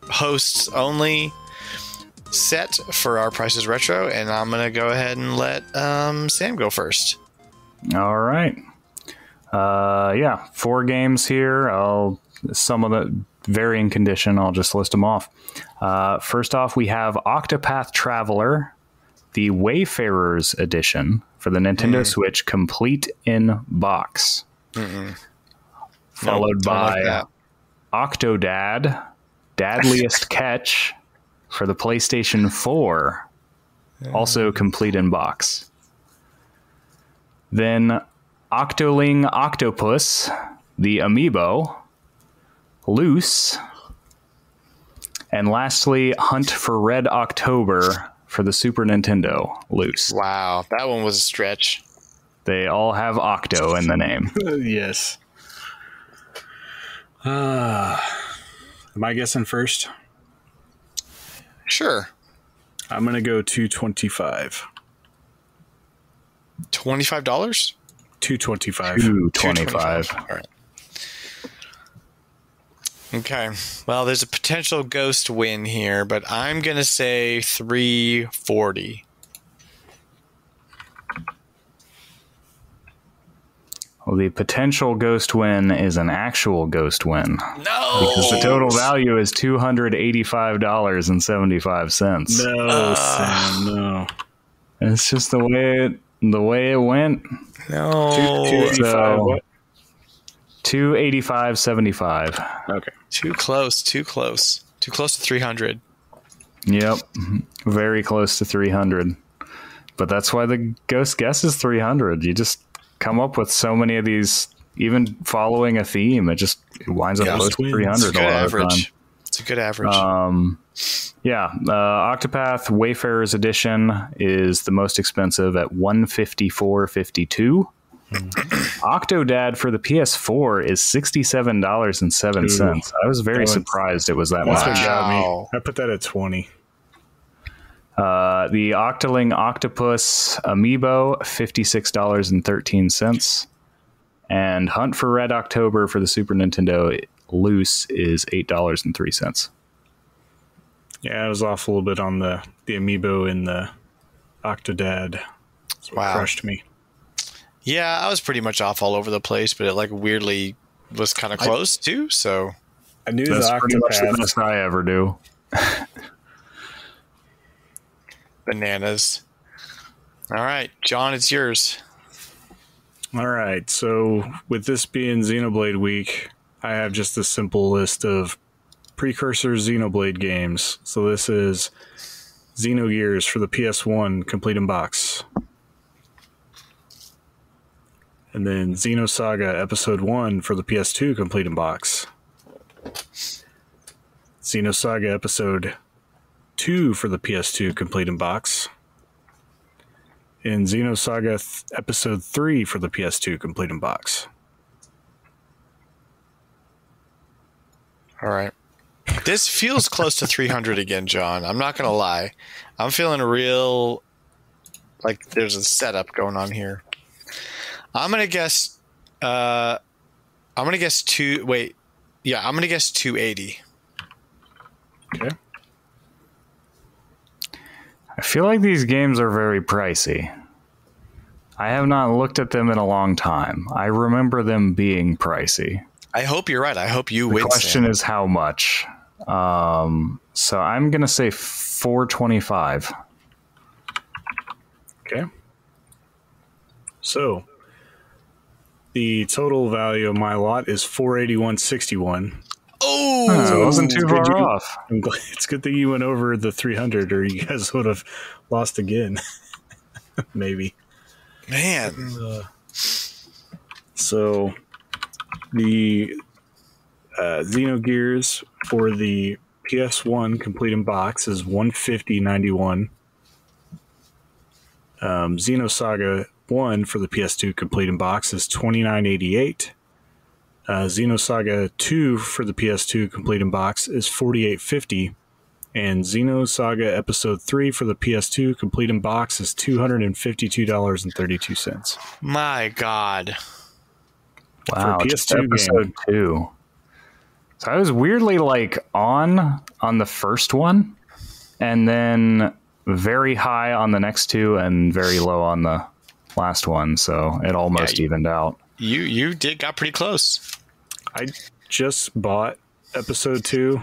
hosts only set for our Prices Retro, and I'm going to go ahead and let Sam go first.
All right. 4 games here. Some of the varying condition. I'll just list them off. First off, we have Octopath Traveler, the Wayfarers Edition for the Nintendo Switch, complete in box. Followed by Octodad, Dadliest Catch for the PlayStation 4, also complete in box. Then Octoling Octopus, the Amiibo, loose. And lastly, Hunt for Red October for the Super Nintendo, loose.
Wow, that one was a stretch.
They all have Octo in the name.
Yes. Am I guessing first?
Sure.
I'm going to go $225.
$25?
$225.
$225.
All right. Okay. Well, there's a potential ghost win here, but I'm going to say $340.
Well, the potential ghost win is an actual ghost win.
No!
Because the total value is $285.75.
No, Sam, no.
It's just the way it went.
No.
$285 what?
$285.75.
Okay.
Too close. Too close to 300.
Yep. Very close to 300. But that's why the ghost guess is 300. You just come up with so many of these even following a theme, it winds up close to 300.
It's a good
average.
Time. It's a good average.
Octopath Wayfarer's Edition is the most expensive at $154.52. Octodad for the PS4 is $67.07. I was very surprised it was that much.
That's what got me. I put that at 20.
The Octoling Octopus Amiibo, $56.13. And Hunt for Red October for the Super Nintendo loose is $8.03.
Yeah, I was off a little bit on the Amiibo in the Octodad. That's what crushed me.
Yeah, I was pretty much off all over the place, but it like weirdly was kind of close too. So
I knew
that's
the
pretty much the
Octopath.
best I ever do.
Bananas. All right, John, it's yours.
All right, so with this being Xenoblade week, I have just a simple list of precursor Xenoblade games. So this is Xenogears for the PS1 complete in box. And then Xenosaga Episode 1 for the PS2 complete in box. Xenosaga Episode 2 for the PS2 complete in box. And Xenosaga Episode 3 for the PS2 complete in box.
All right. This feels close to 300 again, John. I'm not going to lie. I'm feeling real like there's a setup going on here. I'm going to guess I'm going to guess 280.
Okay.
I feel like these games are very pricey. I have not looked at them in a long time. I remember them being pricey.
I hope you're right. I hope you win.
The question is how much. So I'm going to say $425.
Okay. So the total value of my lot is $481.61.
Oh,
it wasn't too far off.
I'm glad, it's good that you went over the 300, or you guys would have lost again. Maybe.
Man.
So the Xenogears for the PS1 complete in box is $150.91. Xenosaga 1 for the PS2 complete in box is $29.88. Xenosaga 2 for the PS2 complete in box is $48.50. And Xenosaga Episode 3 for the PS2 complete in box is $252.32.
My God.
Wow,
for a PS2
Episode 2. So I was weirdly like on the first one, and then very high on the next two, and very low on the last one. So it almost evened out.
You got pretty close.
I just bought Episode 2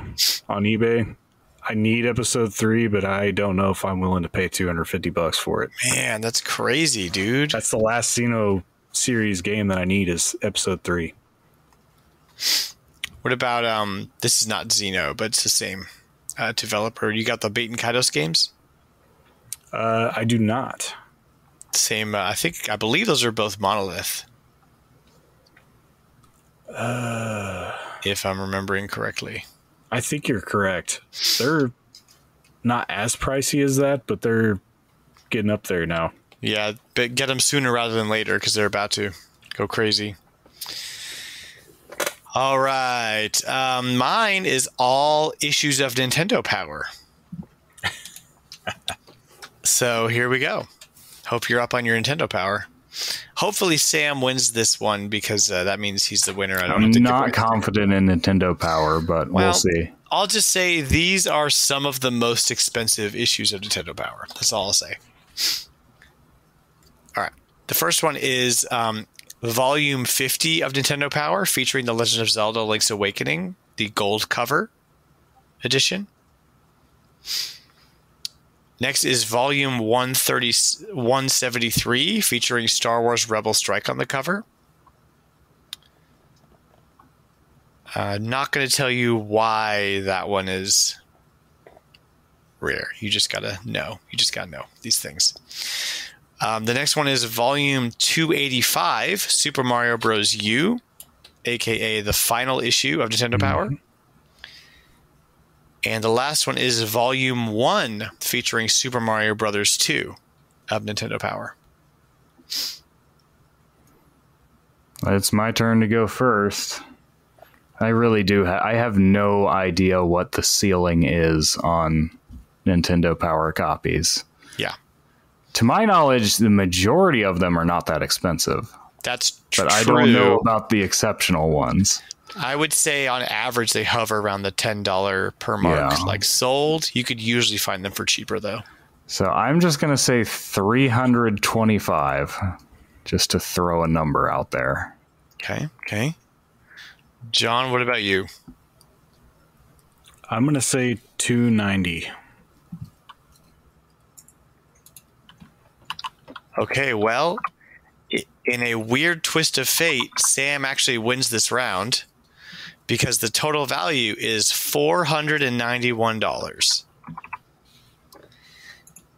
on eBay. I need Episode 3, but I don't know if I'm willing to pay $250 for it.
Man, that's crazy, dude.
That's the last Xeno series game that I need is Episode 3.
What about this is not Xeno, but it's the same developer. You got the Bait and Kaidos games?
I do not.
Same. I believe those are both Monolith. If I'm remembering correctly.
I think you're correct. They're not as pricey as that, but they're getting up there now.
Yeah, but get them sooner rather than later because they're about to go crazy. All right. Mine is all issues of Nintendo Power. So here we go. Hope you're up on your Nintendo Power. Hopefully Sam wins this one because that means he's the winner.
I'm not confident in Nintendo Power, but we'll see.
I'll just say these are some of the most expensive issues of Nintendo Power. That's all I'll say. All right. The first one is Volume 50 of Nintendo Power featuring The Legend of Zelda Link's Awakening, the gold cover edition. Next is Volume 173 featuring Star Wars Rebel Strike on the cover. Not going to tell you why that one is rare. You just got to know. You just got to know these things. The next one is Volume 285, Super Mario Bros. U, aka the final issue of Nintendo Power. And the last one is Volume 1, featuring Super Mario Bros. 2 of Nintendo Power.
It's my turn to go first. I really do. I have no idea what the ceiling is on Nintendo Power copies.
Yeah.
To my knowledge, the majority of them are not that expensive.
That's true.
But I don't know about the exceptional ones.
I would say on average they hover around the $10 per mark.
Yeah.
Like sold, you could usually find them for cheaper though.
So I'm just going to say 325 just to throw a number out there.
Okay. John, what about you?
I'm going to say 290.
Okay, well, in a weird twist of fate, Sam actually wins this round because the total value is $491.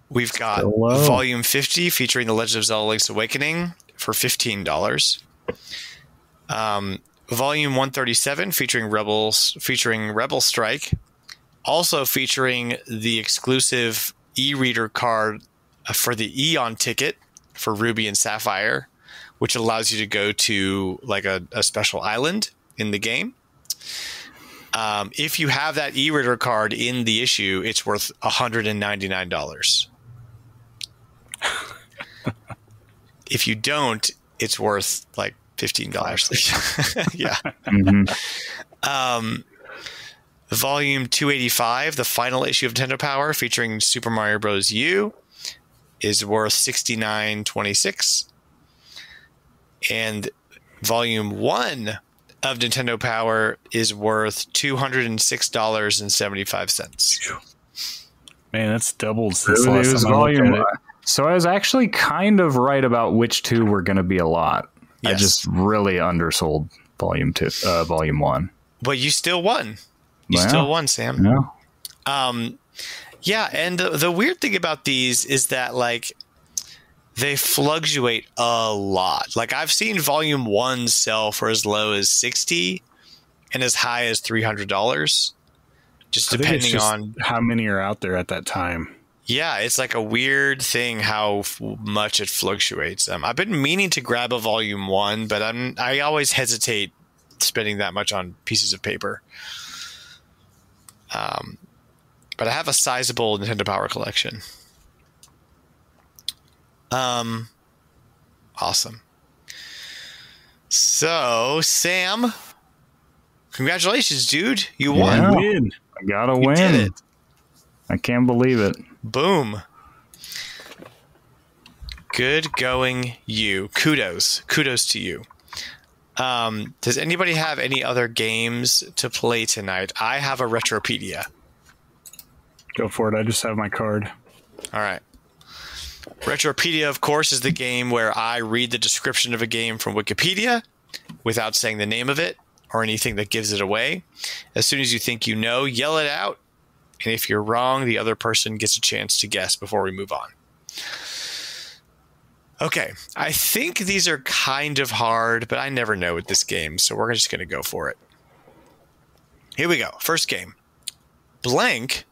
We've got Volume 50 featuring The Legend of Zelda Link's Awakening for $15. Volume 137 featuring Rebel Strike, also featuring the exclusive e-reader card for the Eon ticket for Ruby and Sapphire, which allows you to go to like a special island in the game. If you have that e-reader card in the issue, it's worth $199. If you don't, it's worth like $15. Yeah.
Mm-hmm.
Volume 285, the final issue of Nintendo Power featuring Super Mario Bros. U, is worth $69.26. And Volume 1 of Nintendo Power is worth $206.75.
Man, that's doubled since last time I looked at it.
So I was actually kind of right about which two were going to be a lot.
Yes.
I just really undersold Volume 1.
But you still won. You
Wow.
still won, Sam.
Yeah.
Yeah, and the weird thing about these is that, like, they fluctuate a lot. Like, I've seen Volume 1 sell for as low as $60 and as high as $300, just depending on
how many are out there at that time.
Yeah, it's like a weird thing how much it fluctuates. I've been meaning to grab a Volume 1, but I always hesitate spending that much on pieces of paper. But I have a sizable Nintendo Power collection. Awesome. So, Sam, congratulations, dude. You won.
Yeah.
Win.
I gotta
You
win.
did it.
I can't believe it.
Boom. Good going, you. Kudos to you. Does anybody have any other games to play tonight? I have a Retropedia.
Go for it. I just have my card.
All right. Retropedia, of course, is the game where I read the description of a game from Wikipedia without saying the name of it or anything that gives it away. As soon as you think you know, yell it out. And if you're wrong, the other person gets a chance to guess before we move on. Okay, I think these are kind of hard, but I never know with this game, so we're just going to go for it. Here we go. First game. Blank,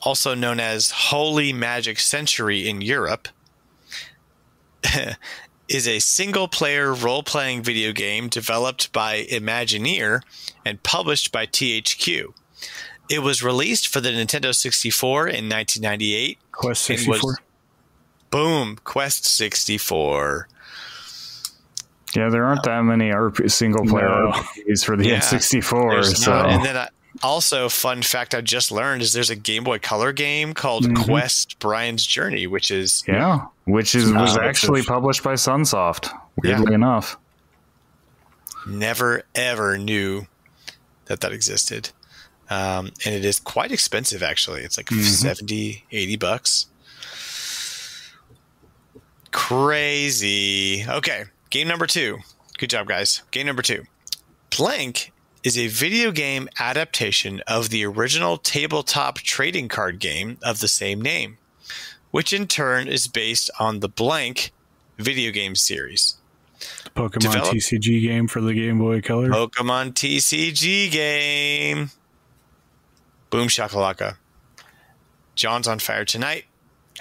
also known as Holy Magic Century in Europe, is a single-player role-playing video game developed by Imagineer and published by THQ. It was released for the Nintendo 64 in 1998.
Quest 64.
Boom, Quest 64.
Yeah, there aren't that many single-player RPGs for the N64. So.
And then also, fun fact I just learned is there's a Game Boy Color game called Quest Brian's Journey, which is...
was actually published by Sunsoft, weirdly enough.
Never, ever knew that existed. And it is quite expensive, actually. It's like $70, $80. Crazy. Okay, game number 2. Good job, guys. Game number 2. Blank is a video game adaptation of the original tabletop trading card game of the same name. which in turn is based on the blank video game series.
The Pokemon TCG game for the Game Boy Color.
Pokemon TCG game. Boom shakalaka. John's on fire tonight.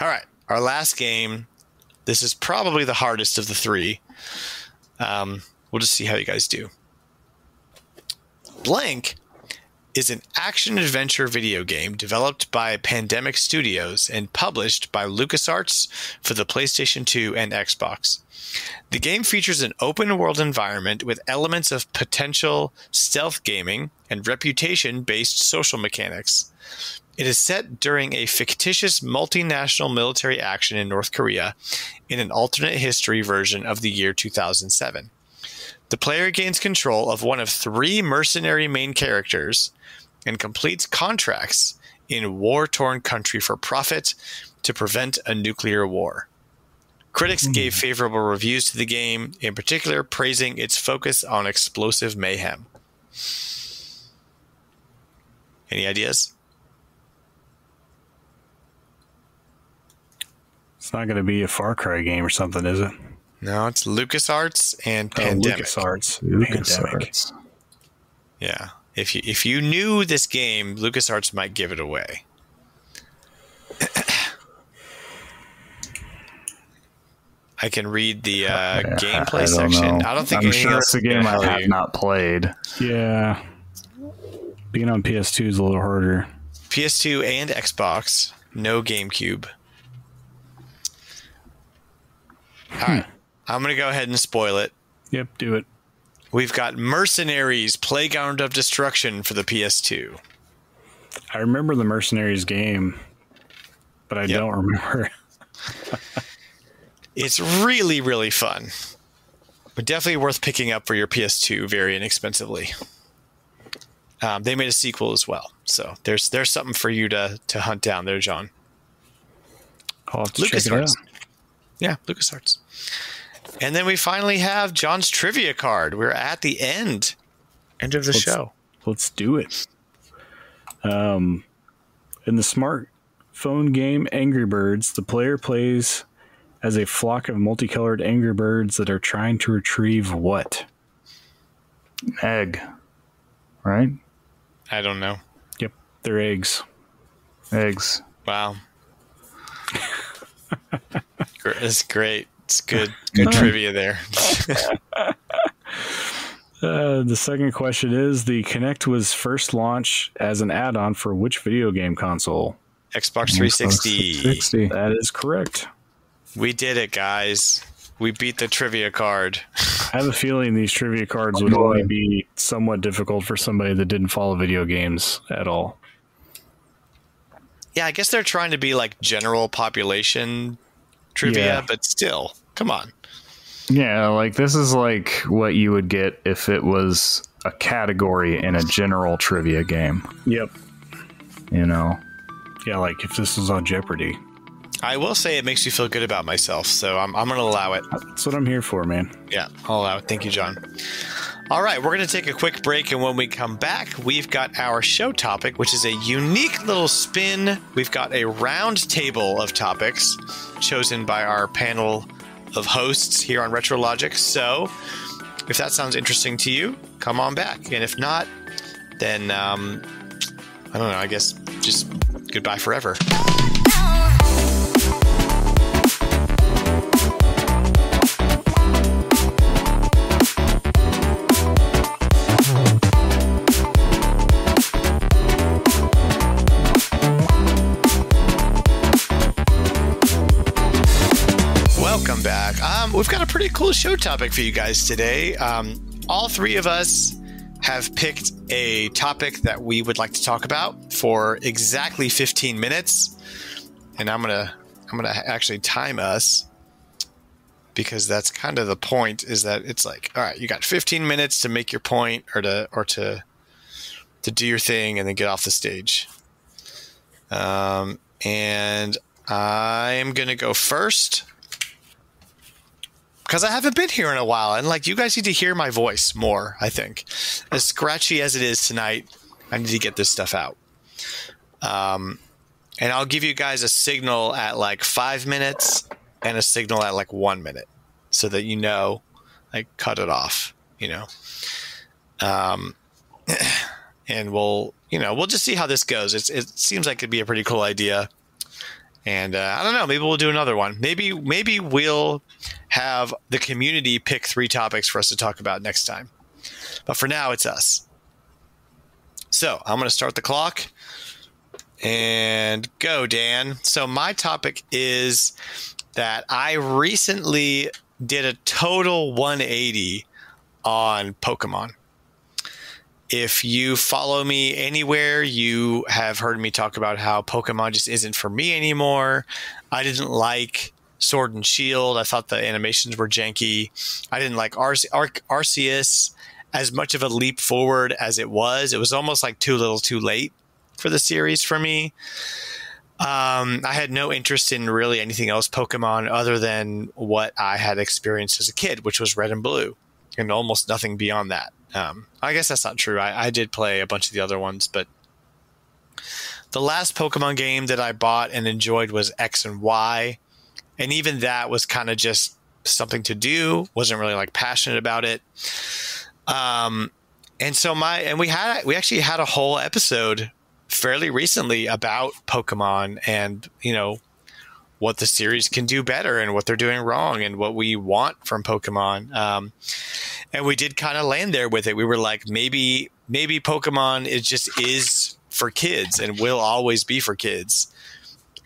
All right, our last game. This is probably the hardest of the three. We'll just see how you guys do. Blank is an action-adventure video game developed by Pandemic Studios and published by LucasArts for the PlayStation 2 and Xbox. The game features an open-world environment with elements of potential stealth gaming and reputation-based social mechanics. It is set during a fictitious multinational military action in North Korea in an alternate history version of the year 2007. The player gains control of one of 3 mercenary main characters and completes contracts in war-torn country for profit to prevent a nuclear war. Critics gave favorable reviews to the game, in particular praising its focus on explosive mayhem. Any ideas?
It's not going to be a Far Cry game or something, is it?
No, it's LucasArts and Pandemic.
LucasArts.
Yeah. If you knew this game, LucasArts might give it away. I can read the gameplay section. I don't think
I'm sure it's a game I have not played.
Yeah. Being on PS2 is a little harder.
PS2 and Xbox. No GameCube. All right. I'm going to go ahead and spoil it.
Yep, do it.
We've got Mercenaries, Playground of Destruction for the PS2.
I remember the Mercenaries game, but I don't remember.
It's really, really fun. But definitely worth picking up for your PS2 very inexpensively. They made a sequel as well. So there's something for you to hunt down there, John.
I'll have to check it out.
Yeah, LucasArts. And then we finally have John's trivia card. We're at the end of the show.
Let's do it. In the smartphone game Angry Birds, the player plays as a flock of multicolored angry birds that are trying to retrieve what?
Egg. Right?
I don't know.
Yep, they're eggs.
Eggs.
Wow. It's great. It's good trivia there.
The second question is, the Kinect was first launched as an add-on for which video game console?
Xbox 360.
That is correct.
We did it, guys. We beat the trivia card.
I have a feeling these trivia cards would only be somewhat difficult for somebody that didn't follow video games at all.
Yeah, I guess they're trying to be like general population trivia, but still, come on.
Yeah, like this is like what you would get if it was a category in a general trivia game.
Yep.
You know?
Yeah, like if this was on Jeopardy.
I will say it makes me feel good about myself, so I'm going to allow it.
That's what I'm here for, man.
Yeah, I'll allow it. Thank you, John. All right, we're going to take a quick break, and when we come back, we've got our show topic, which is a unique little spin. We've got a round table of topics chosen by our panel of hosts here on RetroLogic. So if that sounds interesting to you, come on back. And if not, then, I don't know, I guess just goodbye forever. Welcome back. We've got a pretty cool show topic for you guys today. All three of us have picked a topic that we would like to talk about for exactly 15 minutes. And I'm gonna actually time us, because that's kind of the point, is that it's like, all right, you got 15 minutes to make your point or to do your thing and then get off the stage. And I am going to go first, because I haven't been here in a while, and like, you guys need to hear my voice more. I think, as scratchy as it is tonight, I need to get this stuff out. And I'll give you guys a signal at like 5 minutes and a signal at like 1 minute so that like cut it off, and we'll just see how this goes. It seems like it'd be a pretty cool idea. And I don't know, maybe we'll do another one. Maybe we'll have the community pick 3 topics for us to talk about next time. But for now, it's us. So I'm going to start the clock and go, Dan. So my topic is that I recently did a total 180 on Pokemon. If you follow me anywhere, you have heard me talk about how Pokemon just isn't for me anymore. I didn't like Sword and Shield. I thought the animations were janky. I didn't like Arceus as much of a leap forward as it was. It was almost like too little too late for the series for me. I had no interest in really anything else Pokemon other than what I had experienced as a kid, which was Red and Blue, and almost nothing beyond that. I guess that's not true. I did play a bunch of the other ones, but the last Pokemon game that I bought and enjoyed was X and Y. And even that was kind of just something to do. Wasn't really like passionate about it. And so we actually had a whole episode fairly recently about Pokemon and, what the series can do better and what they're doing wrong and what we want from Pokemon. And we did kind of land there with it. We were like, maybe Pokemon is for kids and will always be for kids.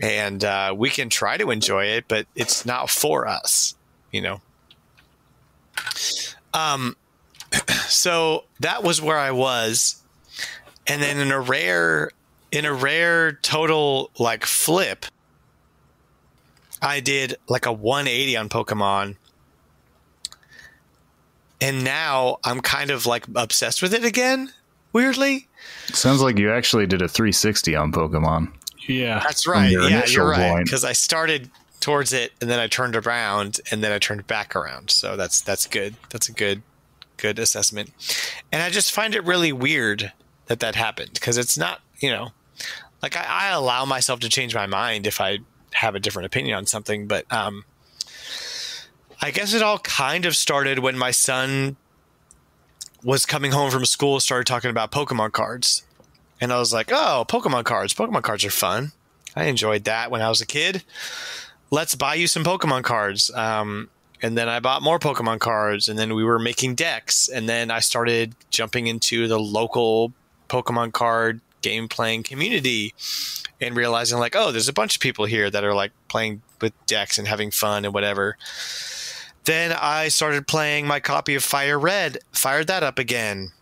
And we can try to enjoy it, but it's not for us, So that was where I was. And then in a rare total like flip, I did like a 180 on Pokemon. And now I'm kind of like obsessed with it again, weirdly.
Sounds like you actually did a 360 on Pokemon.
Yeah.
That's right. Yeah, you're right. Because I started towards it and then I turned around and then I turned back around. So that's good. That's a good assessment. And I just find it really weird that happened because it's not, like I allow myself to change my mind if I have a different opinion on something. But I guess it all kind of started when my son was coming home from school, started talking about Pokemon cards. And I was like, oh, Pokemon cards. Pokemon cards are fun. I enjoyed that when I was a kid. Let's buy you some Pokemon cards. And then I bought more Pokemon cards. And then we were making decks. And then I started jumping into the local Pokemon card game playing community and realizing like, oh, there's a bunch of people here that are like playing with decks and having fun and whatever. Then I started playing my copy of Fire Red, fired that up again,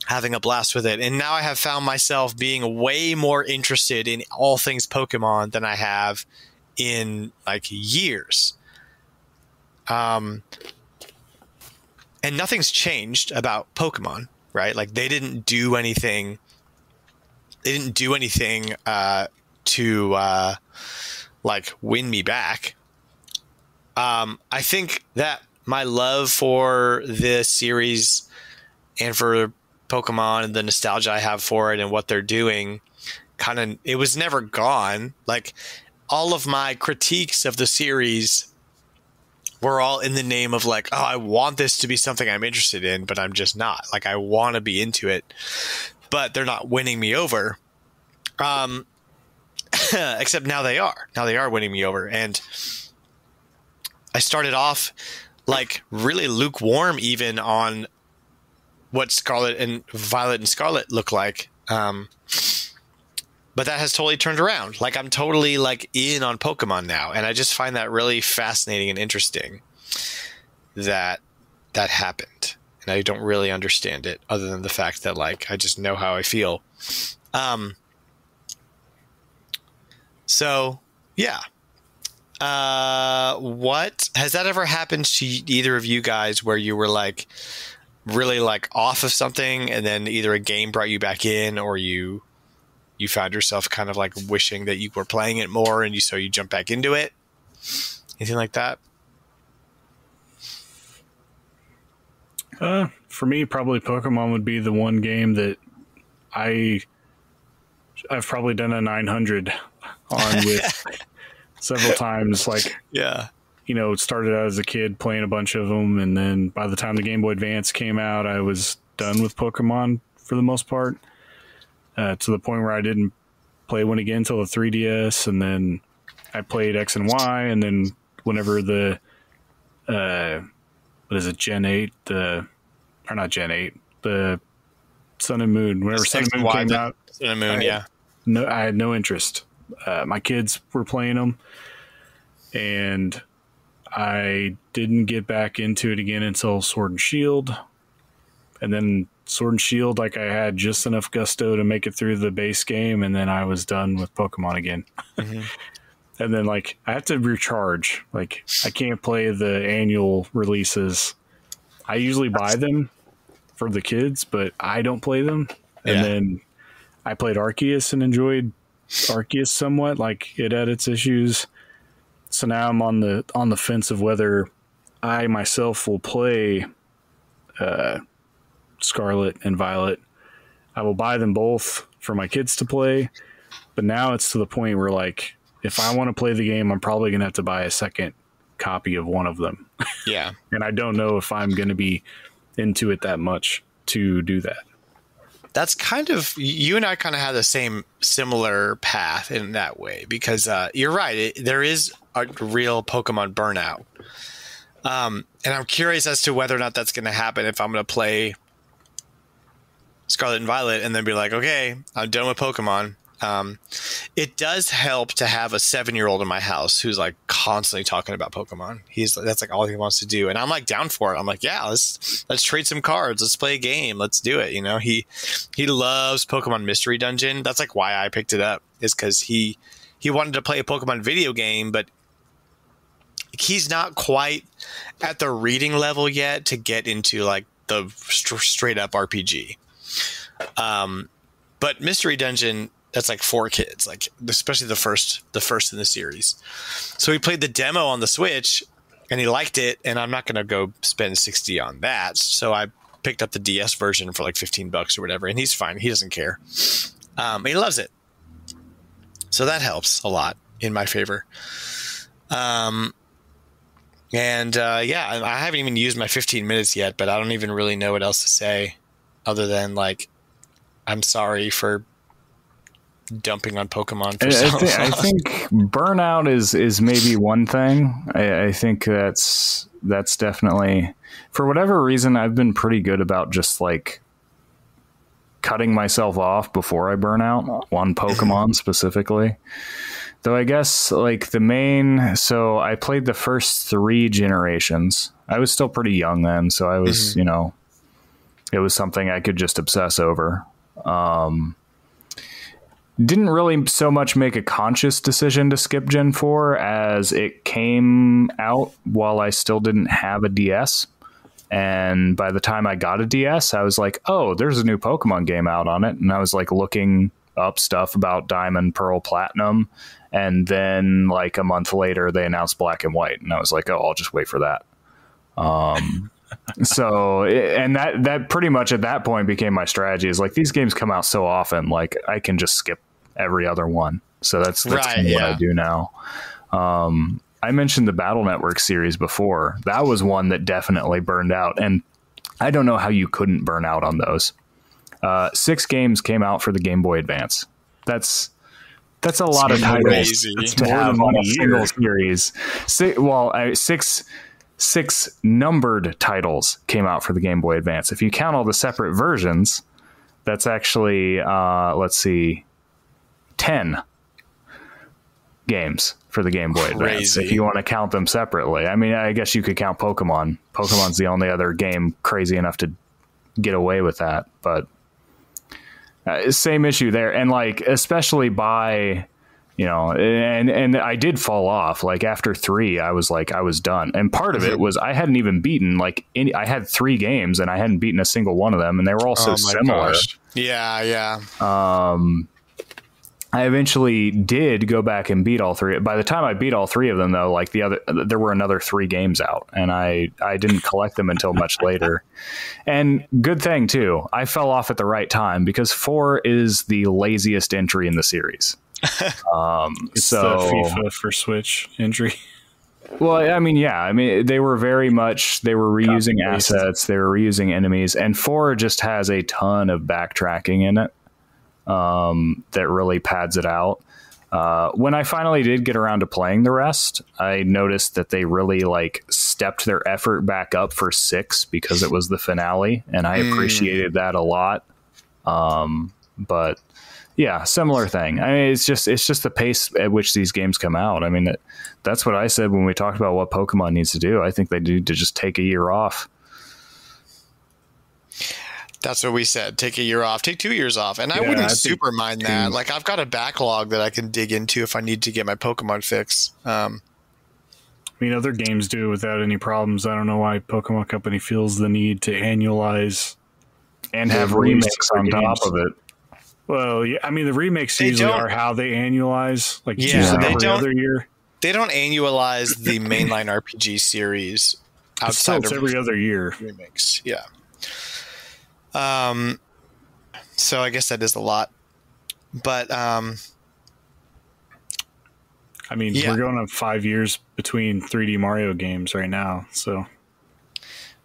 having a blast with it. And now I have found myself being way more interested in all things Pokemon than I have in like years. And nothing's changed about Pokemon, right? Like they didn't do anything. They didn't do anything to like win me back. I think that my love for this series and for Pokemon and the nostalgia I have for it and what they're doing, it was never gone. Like all of my critiques of the series were all in the name of like, oh, I want this to be something I'm interested in, but I'm just not. Like I want to be into it, but they're not winning me over. Except now they are. Now they are winning me over. And I started off like really lukewarm even on what Violet and Scarlet look like. But that has totally turned around. Like I'm totally like in on Pokemon now. And I just find that really fascinating and interesting that happened. And I don't really understand it other than the fact that like, I just know how I feel. So yeah. What has that ever happened to either of you guys where you were like really like off of something and then either a game brought you back in or you found yourself kind of like wishing that you were playing it more and so you jump back into it? Anything like that?
For me, probably Pokemon would be the one game that I I've probably done a 900 on with several times. Like,
yeah,
you know, started out as a kid playing a bunch of them, and then by the time the Game Boy Advance came out, I was done with Pokemon for the most part, to the point where I didn't play one again until the 3DS, and then I played X and Y, and then whenever the what is it, Gen 8, or not Gen 8, the Sun and Moon, whenever Sun and Moon came out,
Sun and Moon,
I had no interest. My kids were playing them, and I didn't get back into it again until Sword and Shield. And then Sword and Shield, like, I had just enough gusto to make it through the base game, and then I was done with Pokemon again. Mm-hmm. And then, like, I have to recharge. Like, I can't play the annual releases. I usually buy them for the kids, but I don't play them. And then I played Arceus and enjoyed Arceus somewhat. Like, it had its issues. So now I'm on the fence of whether I myself will play Scarlet and Violet. I will buy them both for my kids to play. But now it's to the point where, like, if I want to play the game, I'm probably going to have to buy a second copy of one of them.
Yeah.
And I don't know if I'm going to be into it that much to do that.
That's kind of, you and I kind of have the similar path in that way, because you're right. There is a real Pokemon burnout. And I'm curious as to whether or not that's going to happen if I'm going to play Scarlet and Violet and then be like, okay, I'm done with Pokemon. It does help to have a 7-year-old in my house who's like constantly talking about Pokemon. That's like all he wants to do. And I'm like down for it. I'm like, yeah, let's trade some cards. Let's play a game. Let's do it. You know, he loves Pokemon Mystery Dungeon. That's like why I picked it up, is because he wanted to play a Pokemon video game, but he's not quite at the reading level yet to get into like the straight up RPG. But Mystery Dungeon, that's like for kids, like especially the first in the series. So he played the demo on the Switch and he liked it, and I'm not going to go spend $60 on that. So I picked up the DS version for like $15 or whatever, and he's fine. He doesn't care. He loves it. So that helps a lot in my favor. I haven't even used my 15 minutes yet, but I don't even really know what else to say other than like, I'm sorry for dumping on Pokemon for so long.
I think burnout is maybe one thing. I think that's definitely, for whatever reason, I've been pretty good about just like cutting myself off before I burn out on Pokemon specifically. Though I guess like so I played the first 3 generations. I was still pretty young then, so I was, you know, it was something I could just obsess over. Didn't really so much make a conscious decision to skip Gen 4 as it came out while I still didn't have a DS. And by the time I got a DS, I was like, oh, there's a new Pokemon game out on it. And I was like looking up stuff about Diamond, Pearl, Platinum. And then like a month later, they announced Black and White. And I was like, oh, I'll just wait for that. That pretty much at that point became my strategy, is like, these games come out so often, like I can just skip every other one. So that's right, kind of what I do now. I mentioned the Battle Network series before. That was one that definitely burned out, and I don't know how you couldn't burn out on those. 6 games came out for the Game Boy Advance. That's a lot of titles to have on a single series. Six numbered titles came out for the Game Boy Advance. If you count all the separate versions, that's actually, 10 games for the Game Boy Advance, if you want to count them separately. I mean, I guess you could count Pokemon. Pokemon's the only other game crazy enough to get away with that, but same issue there. And like, especially by, you know, and I did fall off. Like after 3, I was done. And part of it was I hadn't even beaten I had 3 games and I hadn't beaten a single one of them, and they were all so similar.
Gosh. Yeah.
I eventually did go back and beat all three. By the time I beat all three of them, though, like there were another 3 games out, and I didn't collect them until much later. And good thing too, I fell off at the right time because 4 is the laziest entry in the series.
It's the FIFA for Switch entry.
Well, I mean, yeah, they were reusing assets, they were reusing enemies, and 4 just has a ton of backtracking in it. That really pads it out. When I finally did get around to playing the rest, I noticed that they really like stepped their effort back up for 6 because it was the finale, and I appreciated that a lot. But yeah, similar thing. I mean, it's just the pace at which these games come out. I mean, that's what I said when we talked about what Pokemon needs to do. I think they need to just take a year off.
That's what we said. Take a year off. Take 2 years off. And I wouldn't super mind that. Like, I've got a backlog that I can dig into if I need to get my Pokemon fix.
I mean, other games do it without any problems. I don't know why Pokemon Company feels the need to annualize
and have remakes on top of it.
Well, yeah, I mean, the remakes usually are how they annualize. Like, every other year.
They don't annualize the mainline RPG series outside of
every other year.
Remakes. Yeah. So I guess that is a lot, but, I
mean, we're going on 5 years between 3D Mario games right now. So,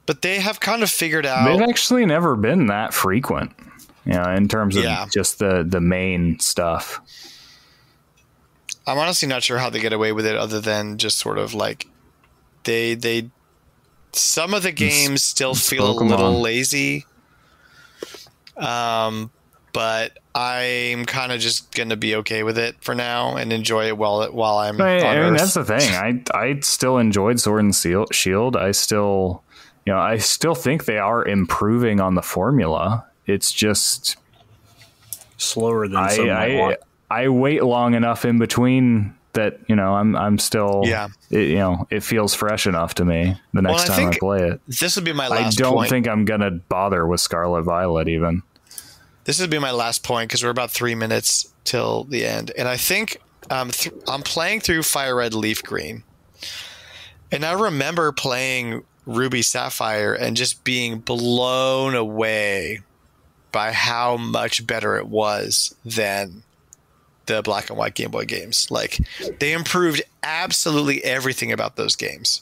but they have kind of figured out,
they've actually never been that frequent, in terms of just the main stuff.
I'm honestly not sure how they get away with it other than just sort of like some of the games still feel a little lazy. But I'm kind of just going to be okay with it for now and enjoy it while I'm on Earth.
That's the thing. I still enjoyed Sword and Shield. I still think they are improving on the formula. It's just
slower than some might want.
I wait long enough in between that, I'm still, it feels fresh enough to me the next time I play it.
This would be my last
point. I don't
point.
think I'm going to bother with Scarlet Violet even.
This would be my last point because we're about 3 minutes till the end. And I think I'm playing through Fire Red Leaf Green. And I remember playing Ruby Sapphire and just being blown away by how much better it was than the black and white Game Boy games. Like, they improved absolutely everything about those games.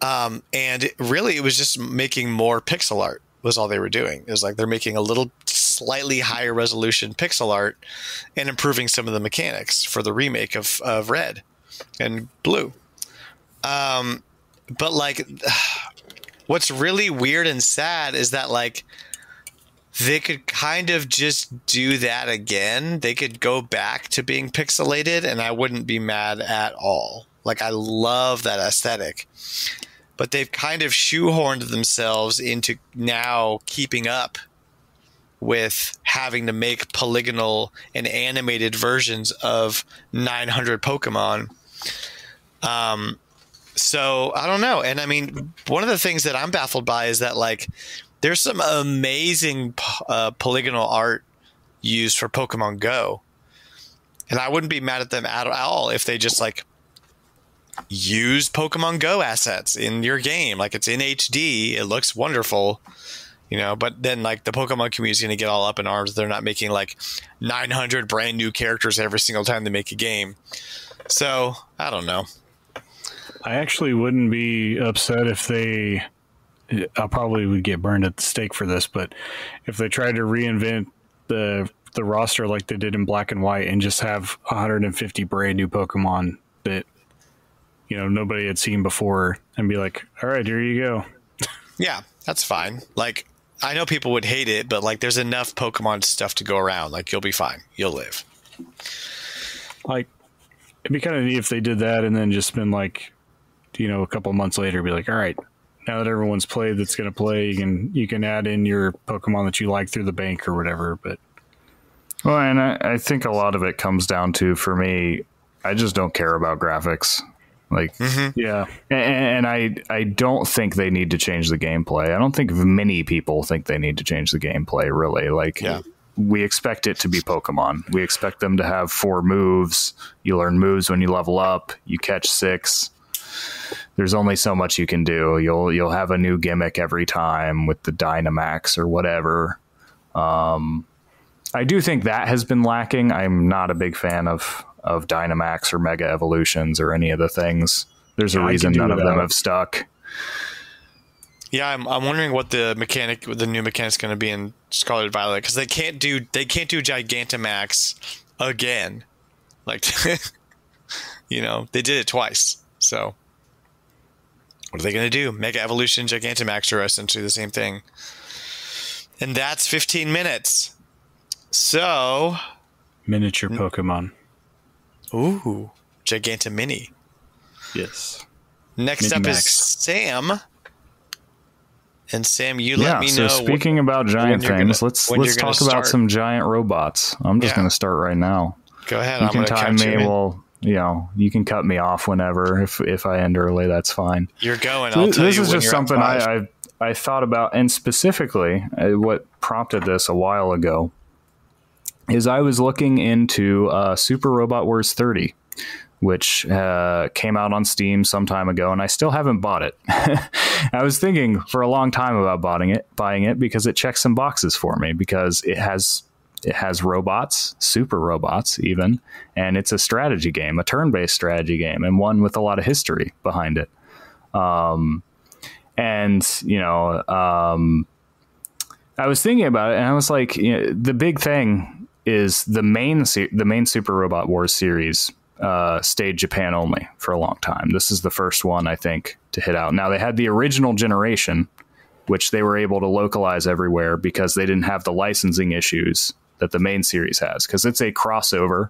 And really, it was just making more pixel art was all they were doing. It was like they're making a little slightly higher resolution pixel art and improving some of the mechanics for the remake of Red and Blue. But like, what's really weird and sad is that like they could kind of just do that again. They could go back to being pixelated and I wouldn't be mad at all. Like, I love that aesthetic. But they've kind of shoehorned themselves into now keeping up with having to make polygonal and animated versions of 900 Pokemon. So I don't know. And I mean, one of the things that I'm baffled by is that like there's some amazing polygonal art used for Pokemon Go. And I wouldn't be mad at them at all if they just like use Pokemon Go assets in your game. Like, it's in HD, it looks wonderful, but then like the Pokemon community is going to get all up in arms. They're not making like 900 brand new characters every single time they make a game. So I don't know.
I actually wouldn't be upset if I probably would get burned at the stake for this, but if they tried to reinvent the roster like they did in Black and White and just have 150 brand new Pokemon that nobody had seen before and be like, all right, here you go.
Yeah, that's fine. Like, I know people would hate it, but like there's enough Pokemon stuff to go around. Like, you'll be fine. You'll live.
Like, it'd be kind of neat if they did that and then just been like, a couple months later, be like, all right, now that everyone's played that's going to play, you can add in your Pokemon that you like through the bank or whatever. But
well, and I think a lot of it comes down to, for me, I just don't care about graphics. Like,
yeah.
And I don't think they need to change the gameplay. I don't think many people think they need to change the gameplay, really. Like, we expect it to be Pokemon. We expect them to have 4 moves. You learn moves when you level up. You catch 6. There's only so much you can do. You'll have a new gimmick every time with the Dynamax or whatever. I do think that has been lacking. I'm not a big fan of Dynamax or Mega Evolutions or any of the things. There's a reason none of them have stuck.
Yeah, I'm wondering what the new mechanic's going to be in Scarlet Violet, because they can't do Gigantamax again. Like, they did it twice. So, what are they going to do? Mega Evolution, Gigantamax are essentially the same thing. And that's 15 minutes. So,
miniature Pokemon.
Ooh, Gigantomini.
Yes.
Next
Mini
up
Max.
is Sam. And Sam, let me know.
So speaking about giant things, let's talk about some giant robots. I'm just going to start right now.
Go ahead.
You can time me. Well, you can cut me off whenever. If I end early, that's fine.
You're going. I'll tell
this
you
is
when
just
you're
something I thought about, and specifically what prompted this a while ago is I was looking into Super Robot Wars 30, which came out on Steam some time ago, and I still haven't bought it. I was thinking for a long time about buying it because it checks some boxes for me, because it has robots, super robots even, and it's a strategy game, a turn-based strategy game, and one with a lot of history behind it. I was thinking about it, and I was like, the big thing is the main Super Robot Wars series stayed Japan only for a long time. This is the first one, I think, to hit out. Now, they had the original generation, which they were able to localize everywhere because they didn't have the licensing issues that the main series has, because it's a crossover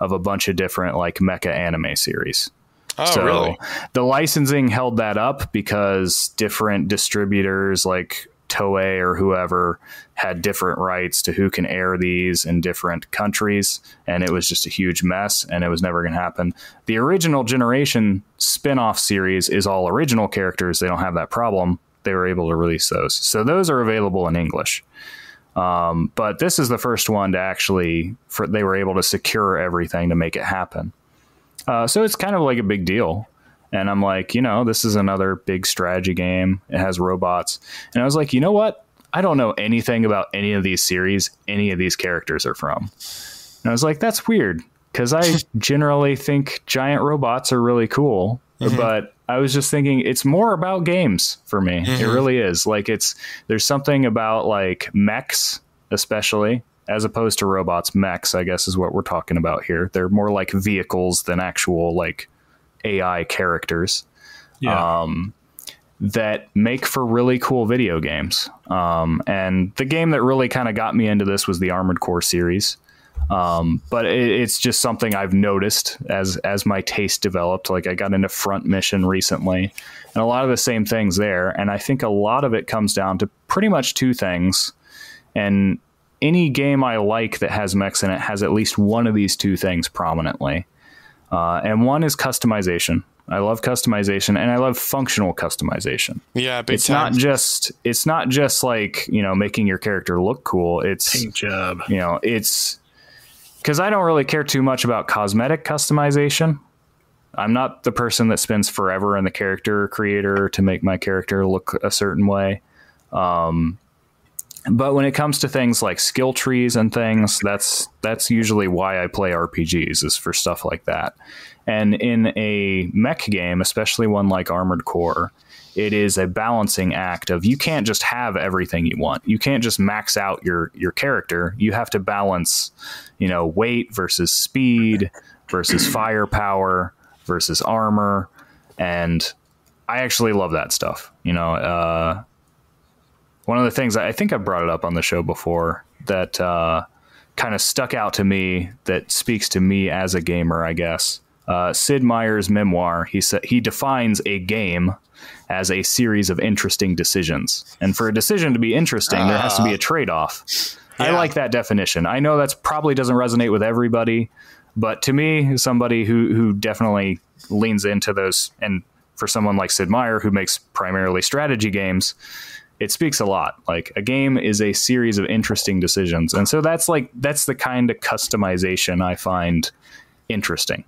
of a bunch of different like mecha anime series.
Oh,
so
really?
The licensing held that up because different distributors like Toei or whoever had different rights to who can air these in different countries, and it was just a huge mess, and it was never going to happen. The original generation spin-off series is all original characters. They don't have that problem. They were able to release those. So those are available in English. But this is the first one to actually, they were able to secure everything to make it happen. So it's kind of like a big deal. And I'm like, this is another big strategy game. It has robots. And I was like, you know what? I don't know anything about any of these series any of these characters are from. And I was like, that's weird, because I generally think giant robots are really cool. Mm-hmm. But I was just thinking it's more about games for me. Mm-hmm. It really is. Like there's something about like mechs, especially, as opposed to robots. Mechs, I guess, is what we're talking about here. They're more like vehicles than actual like AI characters. Yeah. That make for really cool video games. And the game that really kind of got me into this was the Armored Core series. But it's just something I've noticed as my taste developed. Like I got into Front Mission recently, and a lot of the same things there. And I think a lot of it comes down to pretty much two things. And any game I like that has mechs in it has at least one of these two things prominently. And one is customization. I love customization, and I love functional customization.
Yeah, big
it's
time.
It's not just like, making your character look cool. It's
paint job.
It's because I don't really care too much about cosmetic customization. I'm not the person that spends forever in the character creator to make my character look a certain way. But when it comes to things like skill trees and things, that's usually why I play RPGs, is for stuff like that. And in a mech game, especially one like Armored Core, it is a balancing act of, you can't just have everything you want. You can't just max out your character. You have to balance, weight versus speed versus firepower versus armor. And I actually love that stuff. One of the things, I think I brought it up on the show before, that kind of stuck out to me, that speaks to me as a gamer, I guess. Sid Meier's memoir, he defines a game as a series of interesting decisions. And for a decision to be interesting, there has to be a trade-off. Yeah. I like that definition. I know that's probably doesn't resonate with everybody, but to me, somebody who definitely leans into those, and for someone like Sid Meier, who makes primarily strategy games, it speaks a lot. Like, a game is a series of interesting decisions. And so that's the kind of customization I find interesting,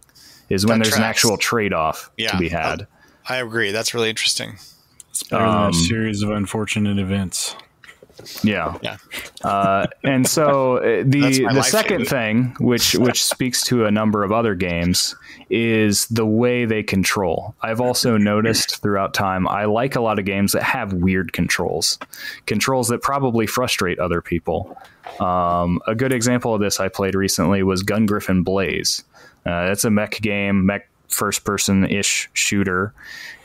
is when there's an actual trade-off to be had.
I agree. That's really interesting.
It's better than a series of unfortunate events.
Yeah. And so the second thing, which speaks to a number of other games, is the way they control. I've also noticed throughout time, I like a lot of games that have weird controls that probably frustrate other people. A good example of this I played recently was Gun Griffin Blaze. It's a mech game, first person ish shooter.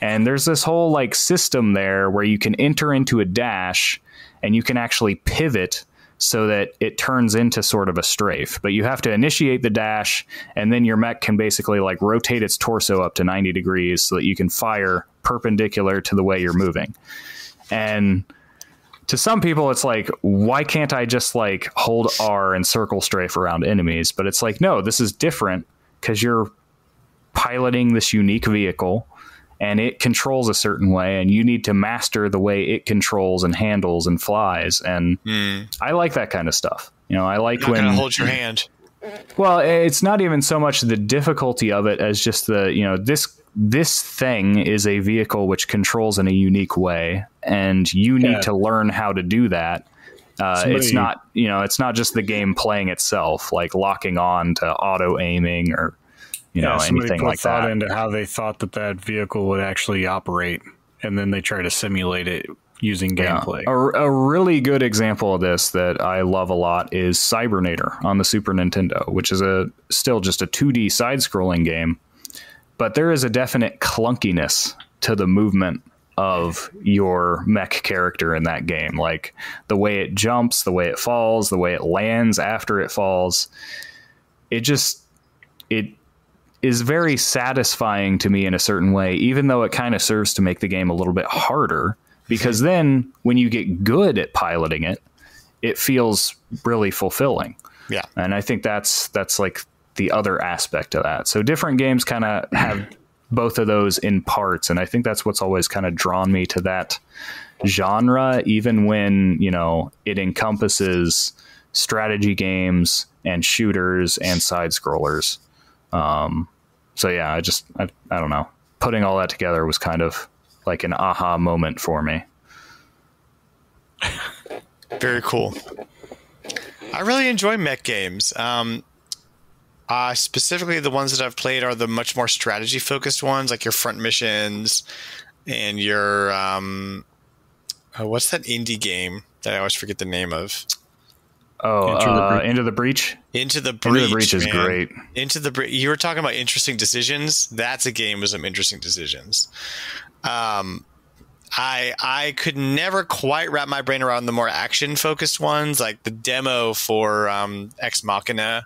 And there's this whole like system there where you can enter into a dash and you can actually pivot so that it turns into sort of a strafe. But you have to initiate the dash, and then your mech can basically like rotate its torso up to 90 degrees so that you can fire perpendicular to the way you're moving. And to some people, it's like, why can't I just like hold R and circle strafe around enemies? But it's like, no, this is different because you're piloting this unique vehicle and it controls a certain way, and you need to master the way it controls and handles and flies. And I like that kind of stuff. You know, I like when
gonna hold your hand.
Well, it's not even so much the difficulty of it as just the, you know, this thing is a vehicle which controls in a unique way, and you need to learn how to do that. It's not, you know, it's not just the game playing itself, like locking on to auto aiming or, you know, anything like that.
Thought into how they thought that vehicle would actually operate, and then they try to simulate it using gameplay.
A really good example of this that I love a lot is Cybernator on the Super Nintendo, which is still just a 2D side-scrolling game, but there is a definite clunkiness to the movement of your mech character in that game. Like the way it jumps, the way it falls, the way it lands after it falls. It is very satisfying to me in a certain way, even though it kind of serves to make the game a little bit harder, because then when you get good at piloting it, it feels really fulfilling. Yeah. And I think that's like the other aspect of that. So different games kind of have both of those in parts. And I think that's what's always kind of drawn me to that genre, even when, you know, it encompasses strategy games and shooters and side scrollers. So yeah, I don't know. Putting all that together was kind of like an aha moment for me.
Very cool. I really enjoy mech games. Specifically, the ones that I've played are the much more strategy focused ones, like your front missions and your what's that indie game that I always forget the name of?
Into the Breach.
Into the
Breach is great.
You were talking about interesting decisions. That's a game with some interesting decisions. I could never quite wrap my brain around the more action focused ones, like the demo for Ex Machina.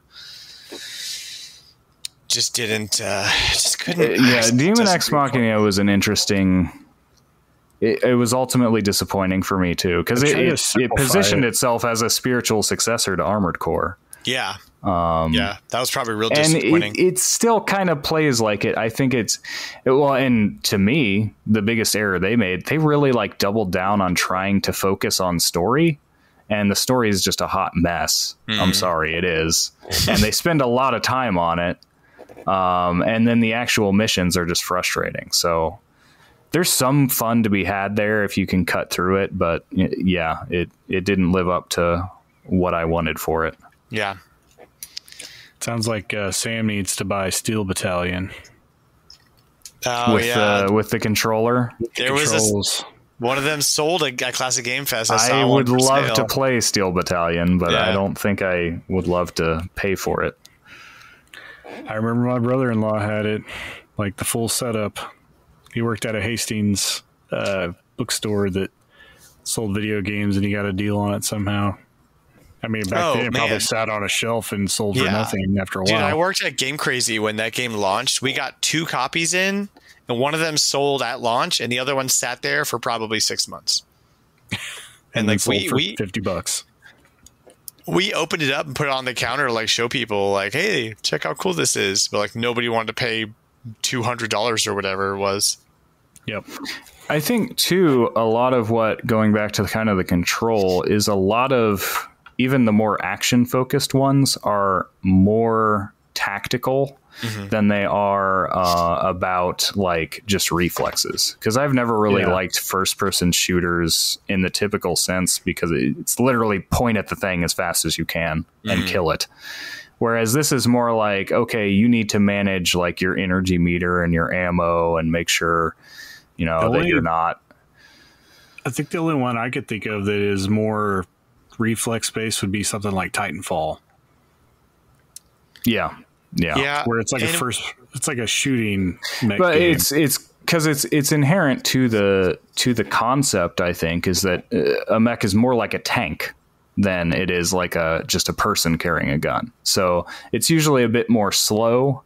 Just couldn't.
Demon Ex Machina was an interesting. It was ultimately disappointing for me too, because it positioned itself as a spiritual successor to Armored Core.
Yeah. That was probably real disappointing.
And it still kind of plays like it. I think and to me, the biggest error they made, they really like doubled down on trying to focus on story, and the story is just a hot mess. I'm sorry, it is. And they spend a lot of time on it. And then the actual missions are just frustrating. So there's some fun to be had there if you can cut through it, but yeah, it didn't live up to what I wanted for it.
Yeah.
Sounds like Sam needs to buy Steel Battalion.
With the controller.
There was one of them sold at Classic Game Fest.
I would love to play Steel Battalion, but I don't think I would love to pay for it.
I remember my brother-in-law had it, like the full setup. He worked at a Hastings bookstore that sold video games, and he got a deal on it somehow. I mean, back then it probably sat on a shelf and sold for nothing after a while.
Dude, I worked at Game Crazy when that game launched. We got 2 copies in, and one of them sold at launch, and the other one sat there for probably 6 months.
And like we $50.
We opened it up and put it on the counter to like show people like, hey, check how cool this is. But like nobody wanted to pay $200 or whatever it was.
Yep.
I think too, a lot of what, going back to kind of the control, is a lot of even the more action focused ones are more tactical than they are about like just reflexes. Because I've never really liked first person shooters in the typical sense, because it's literally point at the thing as fast as you can and kill it. Whereas this is more like, okay, you need to manage like your energy meter and your ammo and make sure, you know, that you're not.
I think the only one I could think of that is more reflex based would be something like Titanfall.
Yeah.
Where it's like it's like a shooting mech
but
game.
it's because it's inherent to the concept, I think, is that a mech is more like a tank than it is like just a person carrying a gun. So it's usually a bit more slow,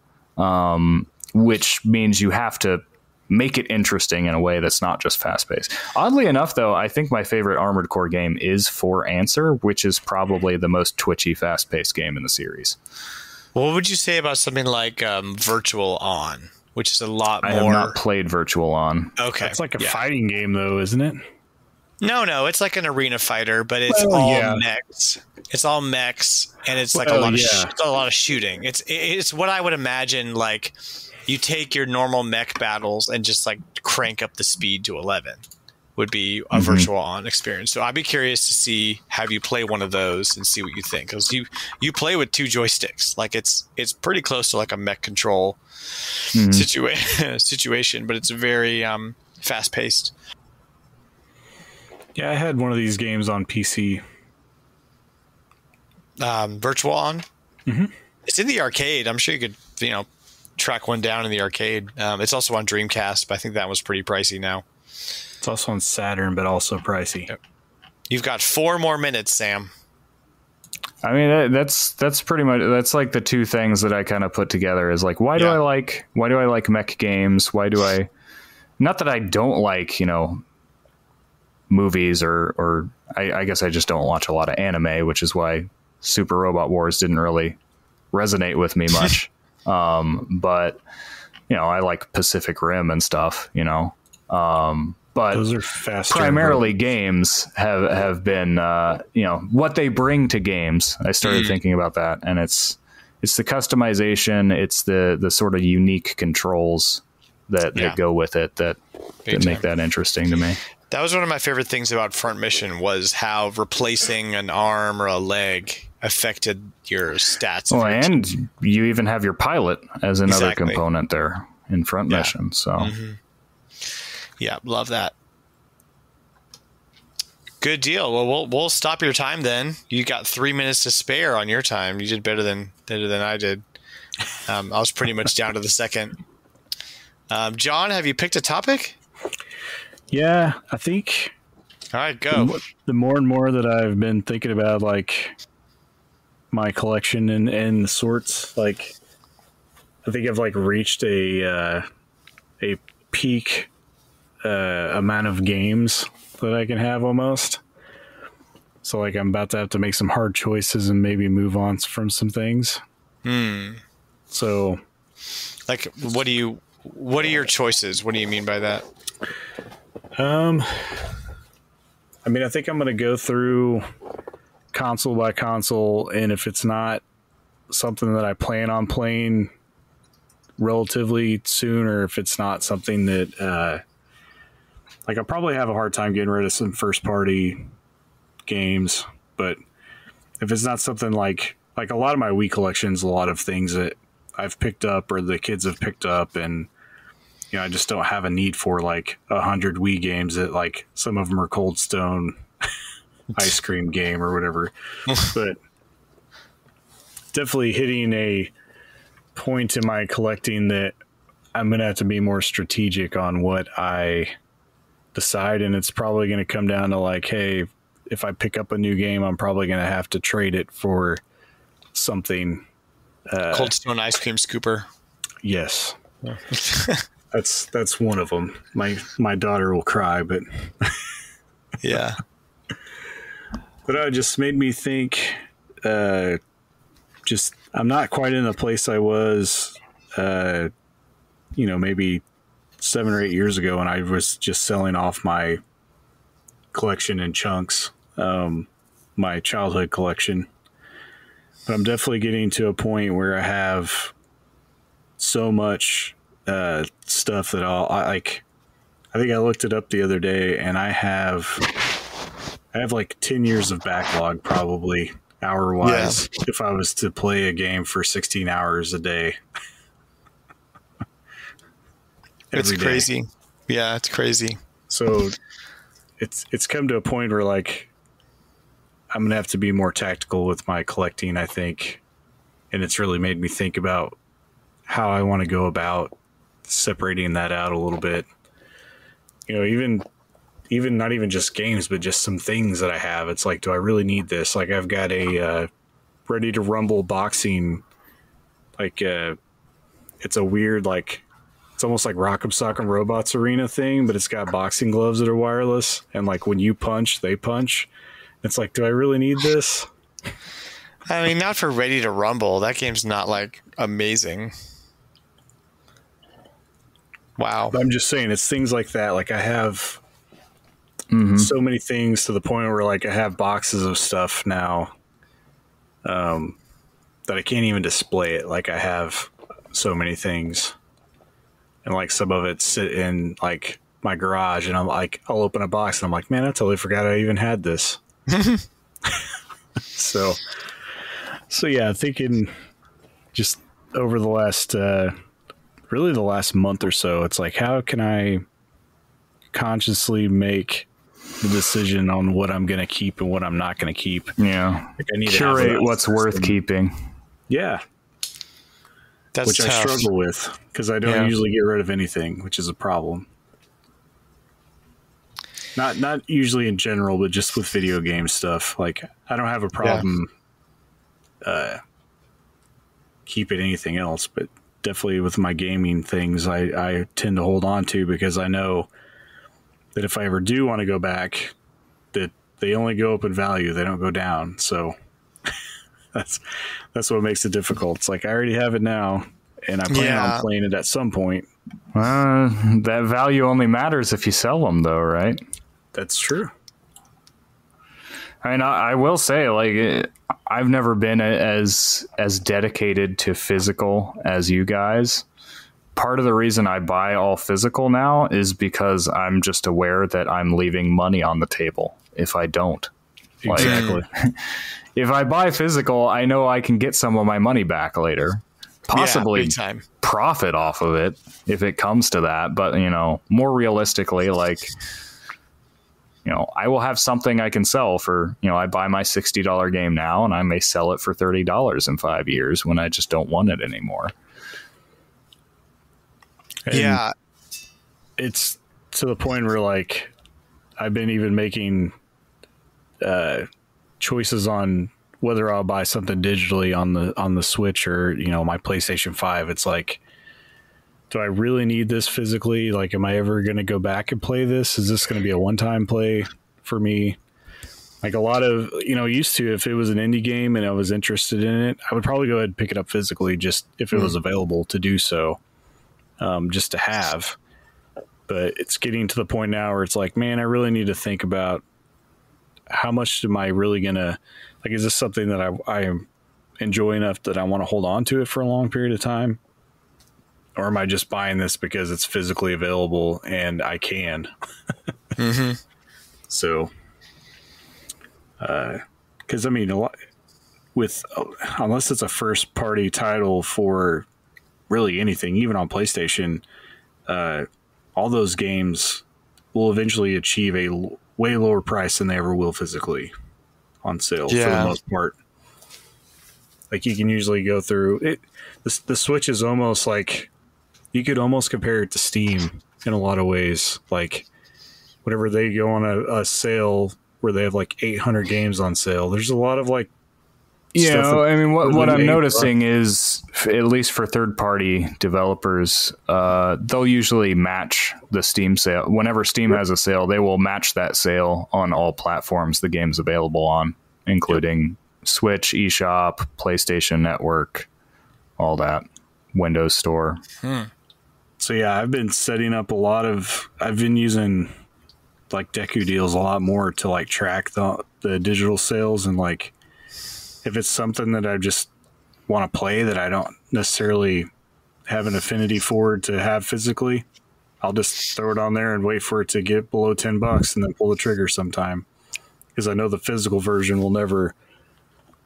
which means you have to make it interesting in a way that's not just fast-paced. Oddly enough, though, I think my favorite Armored Core game is For Answer, which is probably the most twitchy, fast-paced game in the series.
What would you say about something like Virtual On, which is a lot more...
I have not played Virtual On.
Okay.
It's like a fighting game, though, isn't it?
No, it's like an arena fighter, but it's mechs. It's all mechs, and it's like a lot of shooting. It's what I would imagine, like, you take your normal mech battles and just like crank up the speed to 11 would be a Virtual On experience. So I'd be curious to have you play one of those and see what you think, because you play with 2 joysticks. Like it's pretty close to like a mech control situation, but it's very fast paced.
Yeah, I had one of these games on PC.
Virtual On? It's in the arcade. I'm sure you could, track one down in the arcade. It's also on Dreamcast, but I think that was pretty pricey now.
It's also on Saturn, but also pricey.
Yep. You've got 4 more minutes, Sam.
I mean, that's pretty much, that's like the 2 things that I kind of put together is like, why do I like mech games? Why do I, not that I don't like, movies or I guess I just don't watch a lot of anime, which is why Super Robot Wars didn't really resonate with me much. But I like Pacific Rim and stuff, but
those are faster.
Primarily games have been, what they bring to games. I started thinking about that, and it's the customization. It's the sort of unique controls that go with it that make that interesting to me.
That was one of my favorite things about Front Mission, was how replacing an arm or a leg affected your stats.
Well, and you even have your pilot as another component there in Front Mission. So,
yeah, love that. Good deal. Well, we'll stop your time then. You got 3 minutes to spare on your time. You did better than I did. I was pretty much down to the second. John, have you picked a topic?
Yeah, I think.
All right, go.
The more and more that I've been thinking about, like, my collection and the sorts, like, I think I've like reached a peak amount of games that I can have almost. So like I'm about to have to make some hard choices and maybe move on from some things. So,
like, what are your choices? What do you mean by that?
I mean, I think I'm going to go through console by console, and if it's not something that I plan on playing relatively soon, or if it's not something that like I'll probably have a hard time getting rid of some first party games, but if it's not something like a lot of my Wii collections, a lot of things that I've picked up or the kids have picked up, and I just don't have a need for like 100 Wii games that like some of them are Cold Stone ice cream game or whatever. But definitely hitting a point in my collecting that I'm going to have to be more strategic on what I decide. And it's probably going to come down to like, hey, if I pick up a new game, I'm probably going to have to trade it for something.
Cold Stone ice cream scooper.
Yes. That's one of them. My daughter will cry, but
yeah.
But it just made me think. I'm not quite in the place I was, maybe 7 or 8 years ago, and I was just selling off my collection in chunks, my childhood collection. But I'm definitely getting to a point where I have so much stuff that I think I looked it up the other day, and I have like 10 years of backlog, probably hour-wise, if I was to play a game for 16 hours a day.
It's crazy. Yeah, it's crazy.
So it's come to a point where, like, I'm going to have to be more tactical with my collecting, I think. And it's really made me think about how I want to go about separating that out a little bit. You know, even not even just games, but just some things that I have. It's like, do I really need this? Like, I've got a Ready to Rumble boxing, like, it's a weird, like, it's almost like Rock'em Sock'em Robots Arena thing, but it's got boxing gloves that are wireless. And, like, when you punch, they punch. It's like, do I really need this?
I mean, not for Ready to Rumble. That game's not, like, amazing. Wow.
But I'm just saying, it's things like that. Like, I have so many things to the point where, like, I have boxes of stuff now that I can't even display it. Like, I have so many things. And, like, some of it sit in, like, my garage, and I'm like, I'll open a box, and I'm like, man, I totally forgot I even had this. So yeah, thinking just over the last, really the last month or so, it's like, how can I consciously make the decision on what I'm going to keep and what I'm not going to keep?
Yeah.
Like, I need
curate
to
what's worth keeping.
Yeah.
That's
which
tough.
I struggle with because I don't usually get rid of anything, which is a problem. Not usually in general, but just with video game stuff. Like, I don't have a problem keeping anything else, but definitely with my gaming things, I tend to hold on to, because I know that if I ever do want to go back, that they only go up in value, they don't go down. So that's what makes it difficult. It's like, I already have it now, and I plan on playing it at some point.
That value only matters if you sell them, though, right?
That's true.
I mean, I will say, like, I've never been as dedicated to physical as you guys. Part of the reason I buy all physical now is because I'm just aware that I'm leaving money on the table if I don't.
Exactly.
Like, if I buy physical, I know I can get some of my money back later. Possibly profit off of it if it comes to that. But, you know, more realistically, like, you know, I will have something I can sell for, you know, I buy my $60 game now and I may sell it for $30 in 5 years when I just don't want it anymore.
And it's to the point where, like, I've been even making choices on whether I'll buy something digitally on the Switch or, you know, my PlayStation 5. It's like, do I really need this physically? Like, am I ever going to go back and play this? Is this going to be a one-time play for me? Like, a lot of, you know, used to, if it was an indie game and I was interested in it, I would probably go ahead and pick it up physically, just if it was available to do so, just to have. But it's getting to the point now where it's like, man, I really need to think about how much am I really going to, like, is this something that I enjoy enough that I want to hold on to it for a long period of time? Or am I just buying this because it's physically available and I can? So, because I mean, unless it's a first party title for really anything, even on PlayStation, all those games will eventually achieve a way lower price than they ever will physically on sale for the most part. Like, you can usually go through it. The Switch is almost like, you could almost compare it to Steam in a lot of ways. Like, whenever they go on a sale where they have like 800 games on sale, there's a lot of, like,
I mean, what I'm noticing is, at least for third-party developers, they'll usually match the Steam sale. Whenever Steam has a sale, they will match that sale on all platforms the game's available on, including Switch, eShop, PlayStation Network, all that, Windows Store.
So So yeah, I've been setting up I've been using like Deku deals a lot more to like track the digital sales, and like if it's something that I just want to play that I don't necessarily have an affinity for to have physically, I'll just throw it on there and wait for it to get below $10 and then pull the trigger sometime. Because I know the physical version will never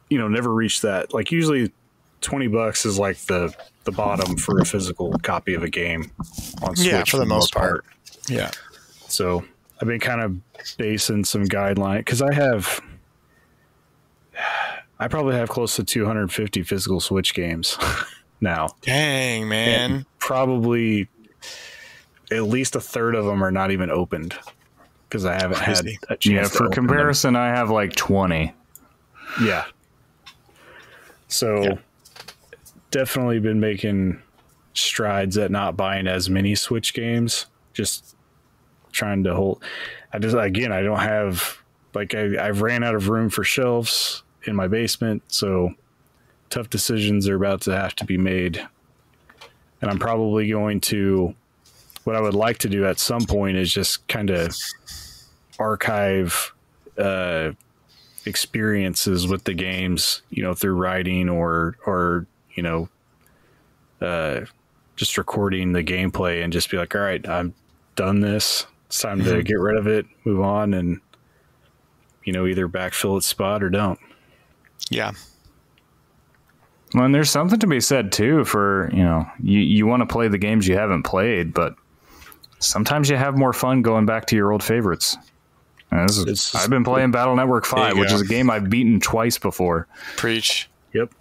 reach that. Like usually $20 is like the bottom for a physical copy of a game on Switch.
Yeah, for the most part. Yeah.
So I've been kind of basing some guideline because I probably have close to 250 physical Switch games now.
Dang, man.
And probably at least a third of them are not even opened because I haven't had a chance.
Yeah, for comparison, I have like 20.
Yeah. So definitely been making strides at not buying as many Switch games. Just trying to hold. I don't have, like, I've ran out of room for shelves in my basement. So tough decisions are about to have to be made. And I'm probably going to, what I would like to do at some point is just kind of archive experiences with the games, through writing or just recording the gameplay and just be like, all right, I'm done this. It's time to get rid of it, move on, and, either backfill its spot or don't.
Yeah.
Well, and there's something to be said too for, you want to play the games you haven't played, but sometimes you have more fun going back to your old favorites. I've been playing Battle Network 5, which is a game I've beaten twice before.
Preach.
Yep.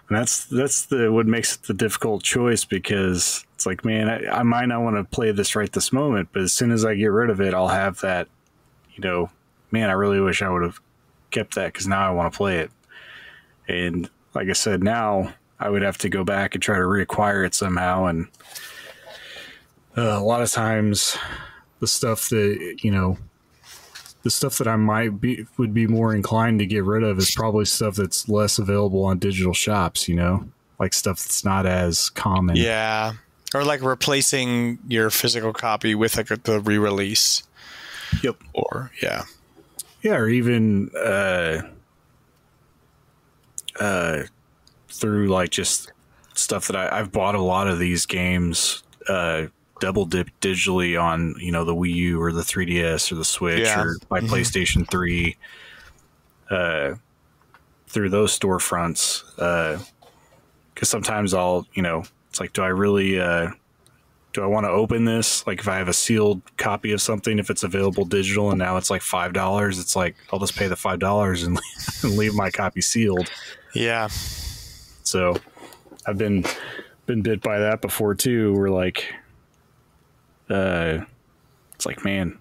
And that's what makes it the difficult choice, because it's like, man, I might not want to play this right this moment, but as soon as I get rid of it, I'll have that, man, I really wish I would have kept that because now I want to play it. And like I said, now I would have to go back and try to reacquire it somehow. And a lot of times the stuff that, I would be more inclined to get rid of is probably stuff that's less available on digital shops, like stuff that's not as common.
Yeah. Or like replacing your physical copy with like the re-release.
Yep.
Or, yeah.
Yeah. Or even, through like just stuff that I've bought a lot of these games, double dip digitally on, the Wii U or the 3DS or the Switch or my PlayStation 3, through those storefronts. Cause sometimes I'll, it's like, do I want to open this? Like if I have a sealed copy of something, if it's available digital and now it's like $5, it's like, I'll just pay the $5 and leave my copy sealed.
Yeah.
So I've been bit by that before too. We're like, it's like, man,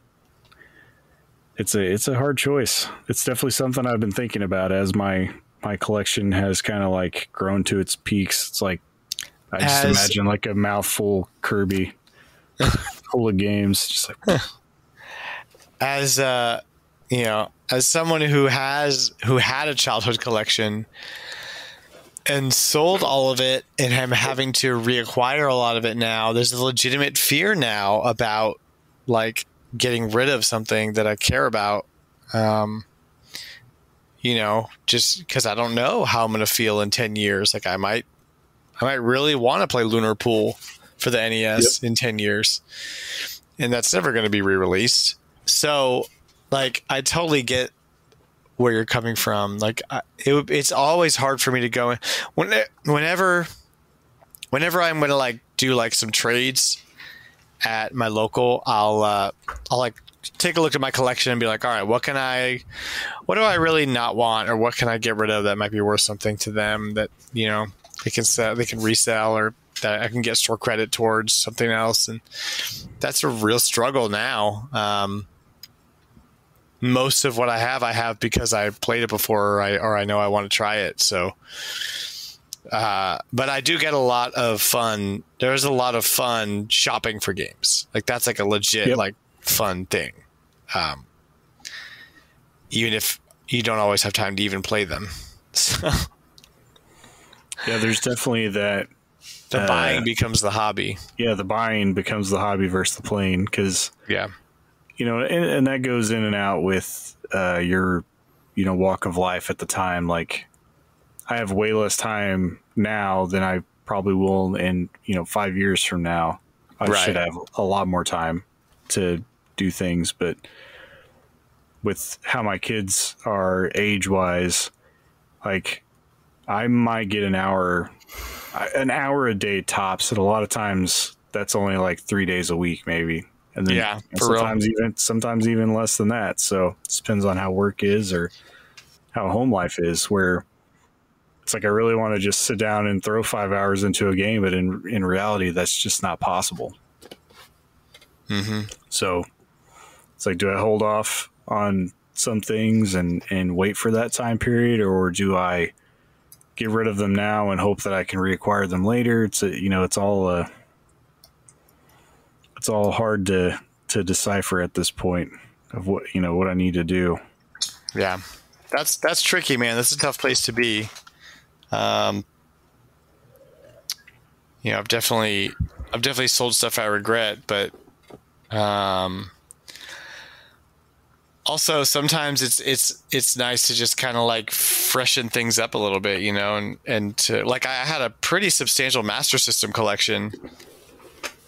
it's a hard choice. It's definitely something I've been thinking about as my collection has kind of like grown to its peaks. It's like, I just imagine like a mouthful Kirby full of games. Just like,
as someone who had a childhood collection and sold all of it, and I'm having to reacquire a lot of it now, there's a legitimate fear now about like getting rid of something that I care about. Just because I don't know how I'm going to feel in 10 years. Like I might really want to play Lunar Pool for the NES in 10 years, and that's never going to be re-released. So like, I totally get where you're coming from. Like it's always hard for me to go whenever I'm going to like do like some trades at my local, I'll like take a look at my collection and be like, all right, what do I really not want, or what can I get rid of that might be worth something to them that, they can resell, or that I can get store credit towards something else. And that's a real struggle now. Most of what I have because I played it before, or I know I want to try it. So, but I do get a lot of fun. There's a lot of fun shopping for games. Like that's like a legit, like fun thing. Even if you don't always have time to even play them. So.
Yeah, there's definitely that
The buying becomes the hobby.
Yeah, the buying becomes the hobby versus the playing, because and that goes in and out with your walk of life at the time. Like, I have way less time now than I probably will in 5 years from now. I should have a lot more time to do things, but with how my kids are age wise, like, I might get an hour a day tops, and a lot of times that's only like 3 days a week, maybe. And then sometimes even less than that. So it depends on how work is or how home life is, where it's like I really want to just sit down and throw 5 hours into a game, but in reality, that's just not possible.
Mm-hmm.
So it's like, do I hold off on some things and wait for that time period, or do I get rid of them now and hope that I can reacquire them later? It's all hard to decipher at this point of what I need to do.
Yeah, that's tricky, man. That's a tough place to be. I've definitely sold stuff I regret, but also sometimes it's nice to just kind of like freshen things up a little bit, and to, like, I had a pretty substantial Master System collection,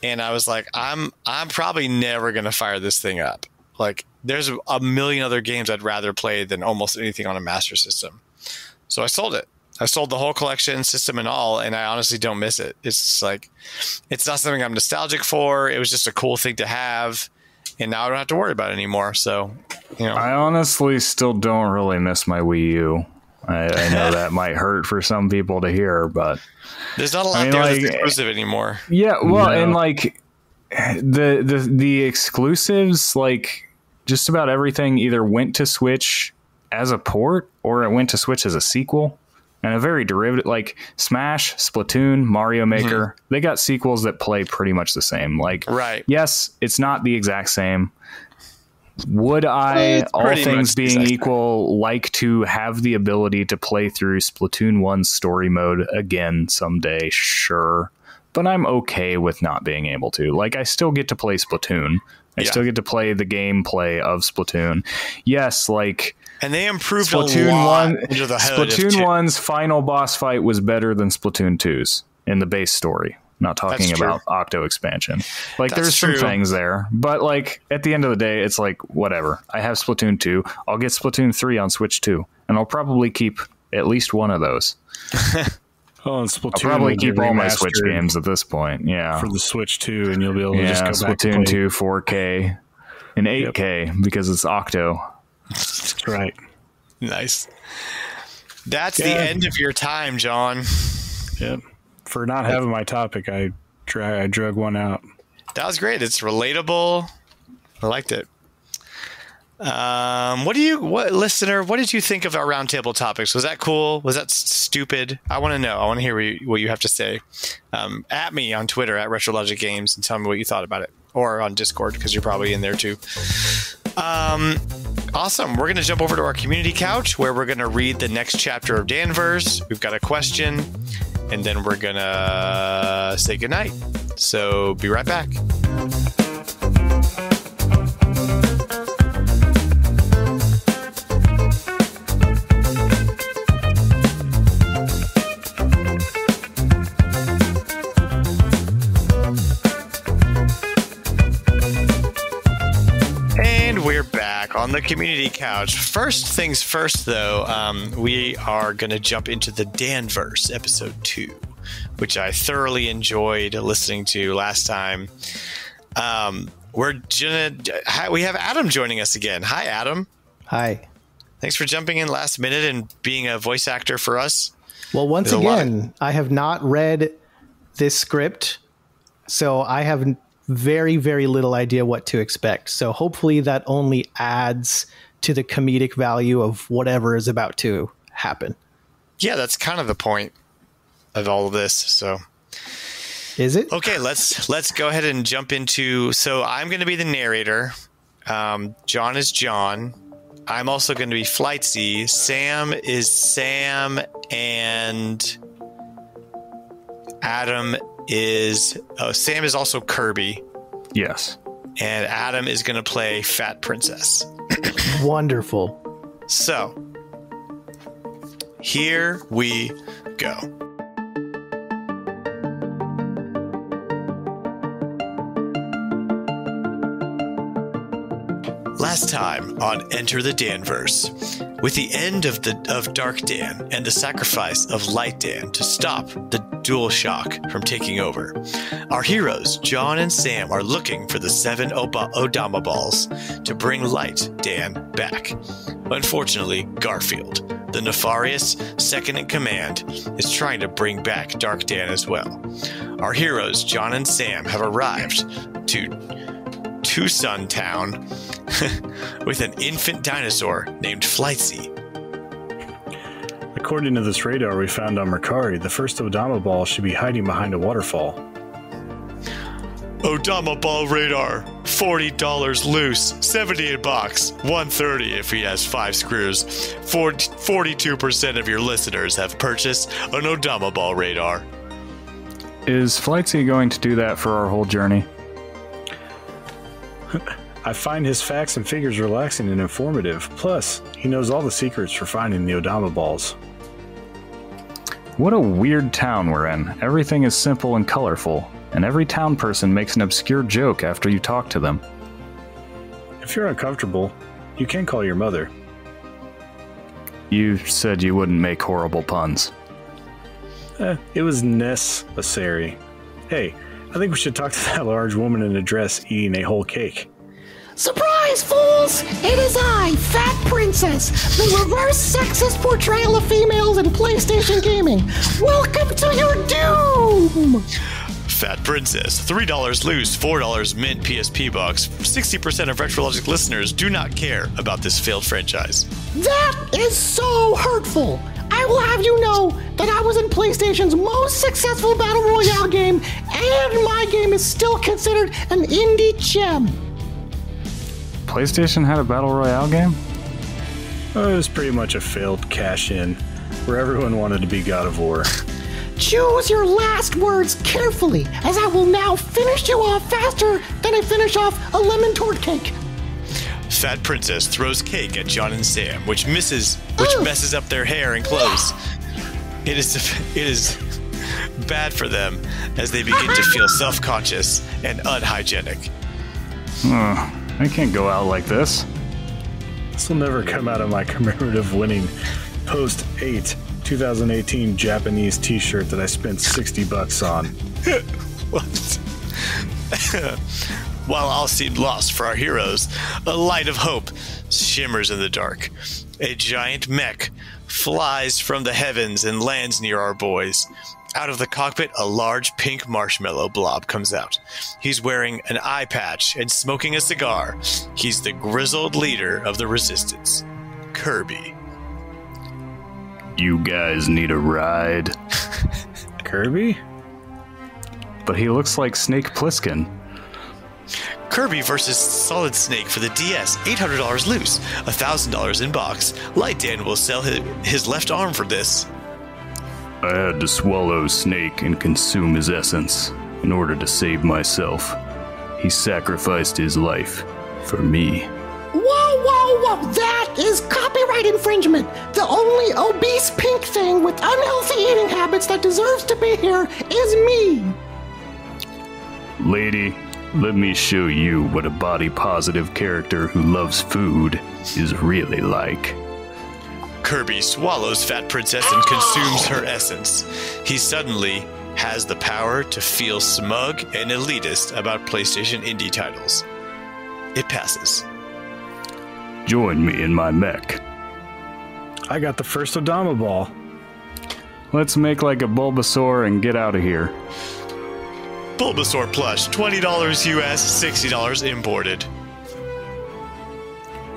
and I was like, I'm probably never going to fire this thing up. Like, there's a million other games I'd rather play than almost anything on a Master System. So I sold it. I sold the whole collection, system and all, and I honestly don't miss it. It's like, it's not something I'm nostalgic for. It was just a cool thing to have, and now I don't have to worry about it anymore. So,
I honestly still don't really miss my Wii U. I know that might hurt for some people to hear, but
there's not a lot there that's exclusive anymore.
Yeah, well, and like the exclusives, like, just about everything either went to Switch as a port or it went to Switch as a sequel. And a very derivative, like Smash, Splatoon, Mario Maker, they got sequels that play pretty much the same. Like, yes, it's not the exact same. Would I, all things being equal, like to have the ability to play through Splatoon 1's story mode again someday? Sure. But I'm okay with not being able to. Like, I still get to play Splatoon. I still get to play the gameplay of Splatoon. Yes, like...
And they improved Splatoon a lot under the hood.
Splatoon 1's final boss fight was better than Splatoon 2's in the base story. Not talking about Octo expansion. Like, there's some things there. But, like, at the end of the day, it's like, whatever. I have Splatoon 2. I'll get Splatoon 3 on Switch 2. And I'll probably keep at least one of those.
And Splatoon,
I'll probably keep all my Switch games at this point. Yeah.
For the Switch 2, and you'll be able to just go back
Splatoon 2, 4K, and 8K because it's Octo.
That's right.
Nice. That's the end of your time, John.
Yep. For not having my topic, I drug one out.
That was great. It's relatable. I liked it. Listener, what did you think of our roundtable topics? Was that cool? Was that stupid? I want to know. I want to hear what you have to say. At me on Twitter at RetroLogic Games and tell me what you thought about it, or on Discord because you're probably in there too. Awesome. We're going to jump over to our community couch where we're going to read the next chapter of Danverse. We've got a question, and then we're going to say goodnight. So be right back. On the community couch. First things first, though, we are going to jump into the Danverse episode 2, which I thoroughly enjoyed listening to last time. We have Adam joining us again. Hi, Adam.
Hi.
Thanks for jumping in last minute and being a voice actor for us.
Well, once again, I have not read this script, so I have very, very little idea what to expect. So hopefully that only adds to the comedic value of whatever is about to happen.
Yeah, that's kind of the point of all of this. So
is it?
Okay, let's go ahead and jump into... So I'm going to be the narrator. John is John. I'm also going to be Flightsy. Sam is Sam. And Adam is Sam is also Kirby,
Yes.
and Adam is going to play Fat Princess.
Wonderful.
So, here we go. Last time on Enter the Danverse, with the end of Dark Dan and the sacrifice of Light Dan to stop the Dual Shock from taking over, our heroes John and Sam are looking for the 7 Odama balls to bring Light Dan back. Unfortunately, Garfield, the nefarious second in command, is trying to bring back Dark Dan as well. Our heroes John and Sam have arrived to Tucson Town with an infant dinosaur named Flightsy.
According to this radar we found on Mercari, the first Odama ball should be hiding behind a waterfall.
Odama ball radar, $40 loose, $70 a box, $130 if he has 5 screws. 42% of your listeners have purchased an Odama ball radar.
Is Flightsy going to do that for our whole journey?
I find his facts and figures relaxing and informative. Plus, he knows all the secrets for finding the Odama balls.
What a weird town we're in. Everything is simple and colorful, and every town person makes an obscure joke after you talk to them.
If you're uncomfortable, you can call your mother.
You said you wouldn't make horrible puns.
It was necessary. Hey, I think we should talk to that large woman in a dress eating a whole cake.
Surprise, fools! It is I, Fat Princess, the reverse sexist portrayal of females in PlayStation gaming. Welcome to your doom!
Fat Princess, $3 loose, $4 mint PSP box. 60% of RetroLogic listeners do not care about this failed franchise.
That is so hurtful! I will have you know that I was in PlayStation's most successful Battle Royale game, and my game is still considered an indie gem.
PlayStation had a Battle Royale game?
It was pretty much a failed cash-in, where everyone wanted to be God of War.
Choose your last words carefully, as I will now finish you off faster than I finish off a lemon tort cake.
Fat Princess throws cake at John and Sam, which messes up their hair and clothes. It is bad for them as they begin to feel self-conscious and unhygienic.
I can't go out like this.
This will never come out of my commemorative winning Post 8 2018 Japanese t-shirt that I spent $60 on.
What? While all seem lost for our heroes, a light of hope shimmers in the dark. A giant mech flies from the heavens and lands near our boys. Out of the cockpit, a large pink marshmallow blob comes out. He's wearing an eye patch and smoking a cigar. He's the grizzled leader of the Resistance, Kirby.
You guys need a ride?
Kirby?
But he looks like Snake Plissken.
Kirby versus Solid Snake for the DS, $800 loose, $1,000 in box. Light Dan will sell his left arm for this.
I had to swallow Snake and consume his essence in order to save myself. He sacrificed his life for me.
Whoa! That is copyright infringement! The only obese pink thing with unhealthy eating habits that deserves to be here is me!
Lady, let me show you what a body-positive character who loves food is really like.
Kirby swallows Fat Princess and consumes her essence. He suddenly has the power to feel smug and elitist about PlayStation indie titles. It passes.
Join me in my mech.
I got the first Odama ball.
Let's make like a Bulbasaur and get out of here.
Bulbasaur plush, $20 US, $60 imported.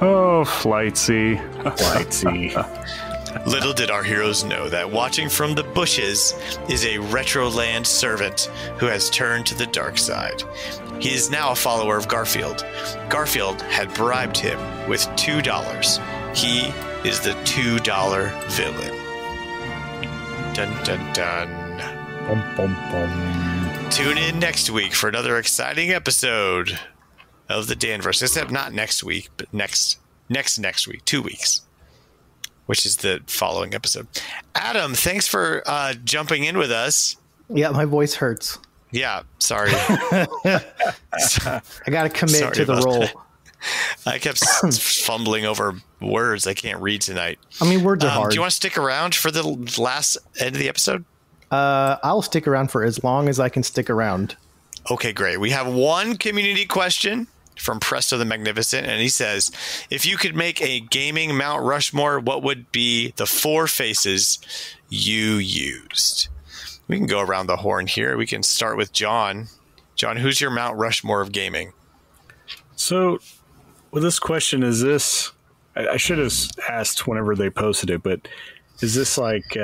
Oh, Flightsy.
Little did our heroes know that watching from the bushes is a Retroland servant who has turned to the dark side. He is now a follower of Garfield. Garfield had bribed him with $2. He is the $2 villain. Dun dun dun.
Bum, bum, bum.
tune in next week for another exciting episode of the Danverse. Except not next week, but next week, 2 weeks, which is the following episode. Adam, thanks for jumping in with us.
Yeah, my voice hurts.
Yeah, sorry.
I got to commit to the role.
That. I kept fumbling over words I can't read tonight.
I mean, words are hard.
Do you want to stick around for the last end of the episode?
I'll stick around for as long as I can stick around.
Okay, great. We have one community question from Presto the Magnificent, and he says, if you could make a gaming Mount Rushmore, what would be the 4 faces you used? We can go around the horn here. We can start with John. John, who's your Mount Rushmore of gaming?
So, with this question, is this... I should have asked whenever they posted it, but is this like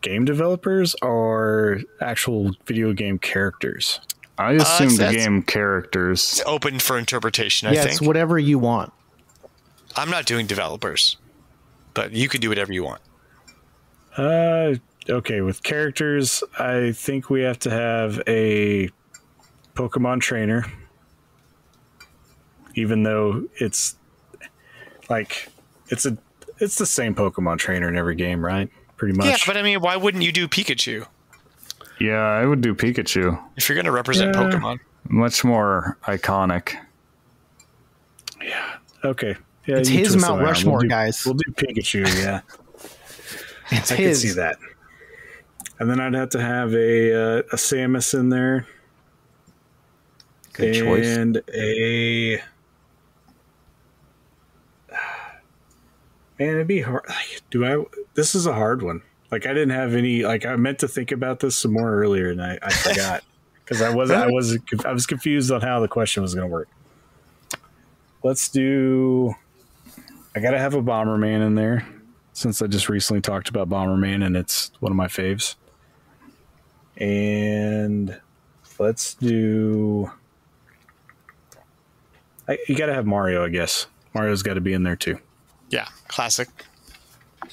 game developers or actual video game characters?
I assume the game characters.
It's open for interpretation, I think.
Yes, whatever you want.
I'm not doing developers, but you can do whatever you want.
Okay, with characters, I think we have to have a Pokemon trainer. Even though it's like it's the same Pokemon trainer in every game, right? Pretty much.
Yeah, but I mean, why wouldn't you do Pikachu?
Yeah, I would do Pikachu.
If you're going to represent Pokemon.
Much more iconic.
Yeah. Okay. Yeah,
it's his Mount Rushmore, guys.
We'll do Pikachu, yeah.
It's
I
his.
can see that. And then I'd have to have a Samus in there.
Good choice.
And a... Man, it'd be hard. This is a hard one. Like, I didn't have any... Like, I meant to think about this some more earlier, and I forgot. Because I was confused on how the question was going to work. Let's do... I got to have a Bomberman in there, since I just recently talked about Bomberman, and it's one of my faves. And let's do... You got to have Mario, I guess. Mario's got to be in there, too.
Yeah, classic.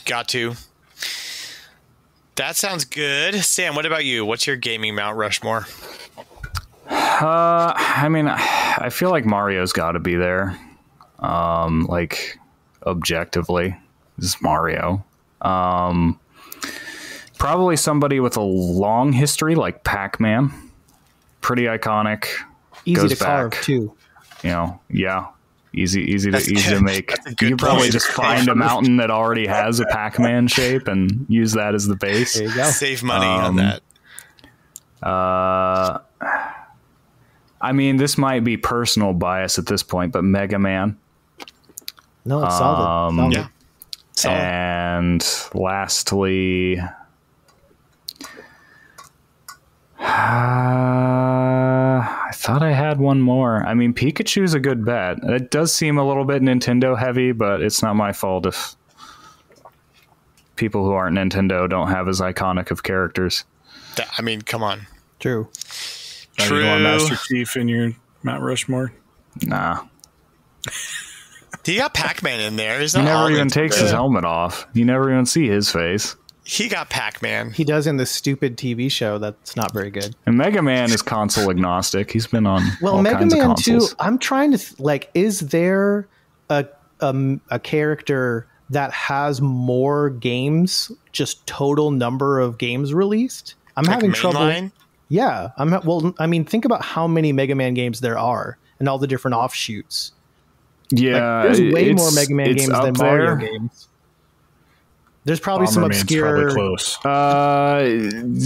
Got to. That sounds good. Sam, what about you? What's your gaming Mount Rushmore?
I mean, I feel like Mario's got to be there. Like, objectively, this is Mario. Probably somebody with a long history, like Pac-Man. Pretty iconic.
Easy to carve, too.
You know, yeah. Easy to make. You can probably just find a mountain that already has a Pac-Man shape and use that as the base.
There you go.
Save money on that.
I mean, this might be personal bias at this point, but Mega Man.
No, it's solid.
Yeah. Solid.
And lastly, I thought I had one more. I mean, Pikachu's a good bet. It does seem a little bit Nintendo heavy, but it's not my fault if people who aren't Nintendo don't have as iconic of characters.
I mean, come on.
True.
You want Master Chief in your Mount Rushmore?
Nah.
He got Pac-Man in there.
He never even takes his helmet off. You never even see his face.
He got Pac-Man.
He does in the stupid TV show that's not very good.
And Mega Man is console agnostic. He's been on all
Mega
kinds
Man
of consoles.
2, I'm trying to is there a character that has more games, just total number of games released? I'm having trouble.
Mainline?
Yeah, I mean, think about how many Mega Man games there are and all the different offshoots.
Yeah,
there's way more Mega Man games than Mario games. There's probably some obscure.
Probably close.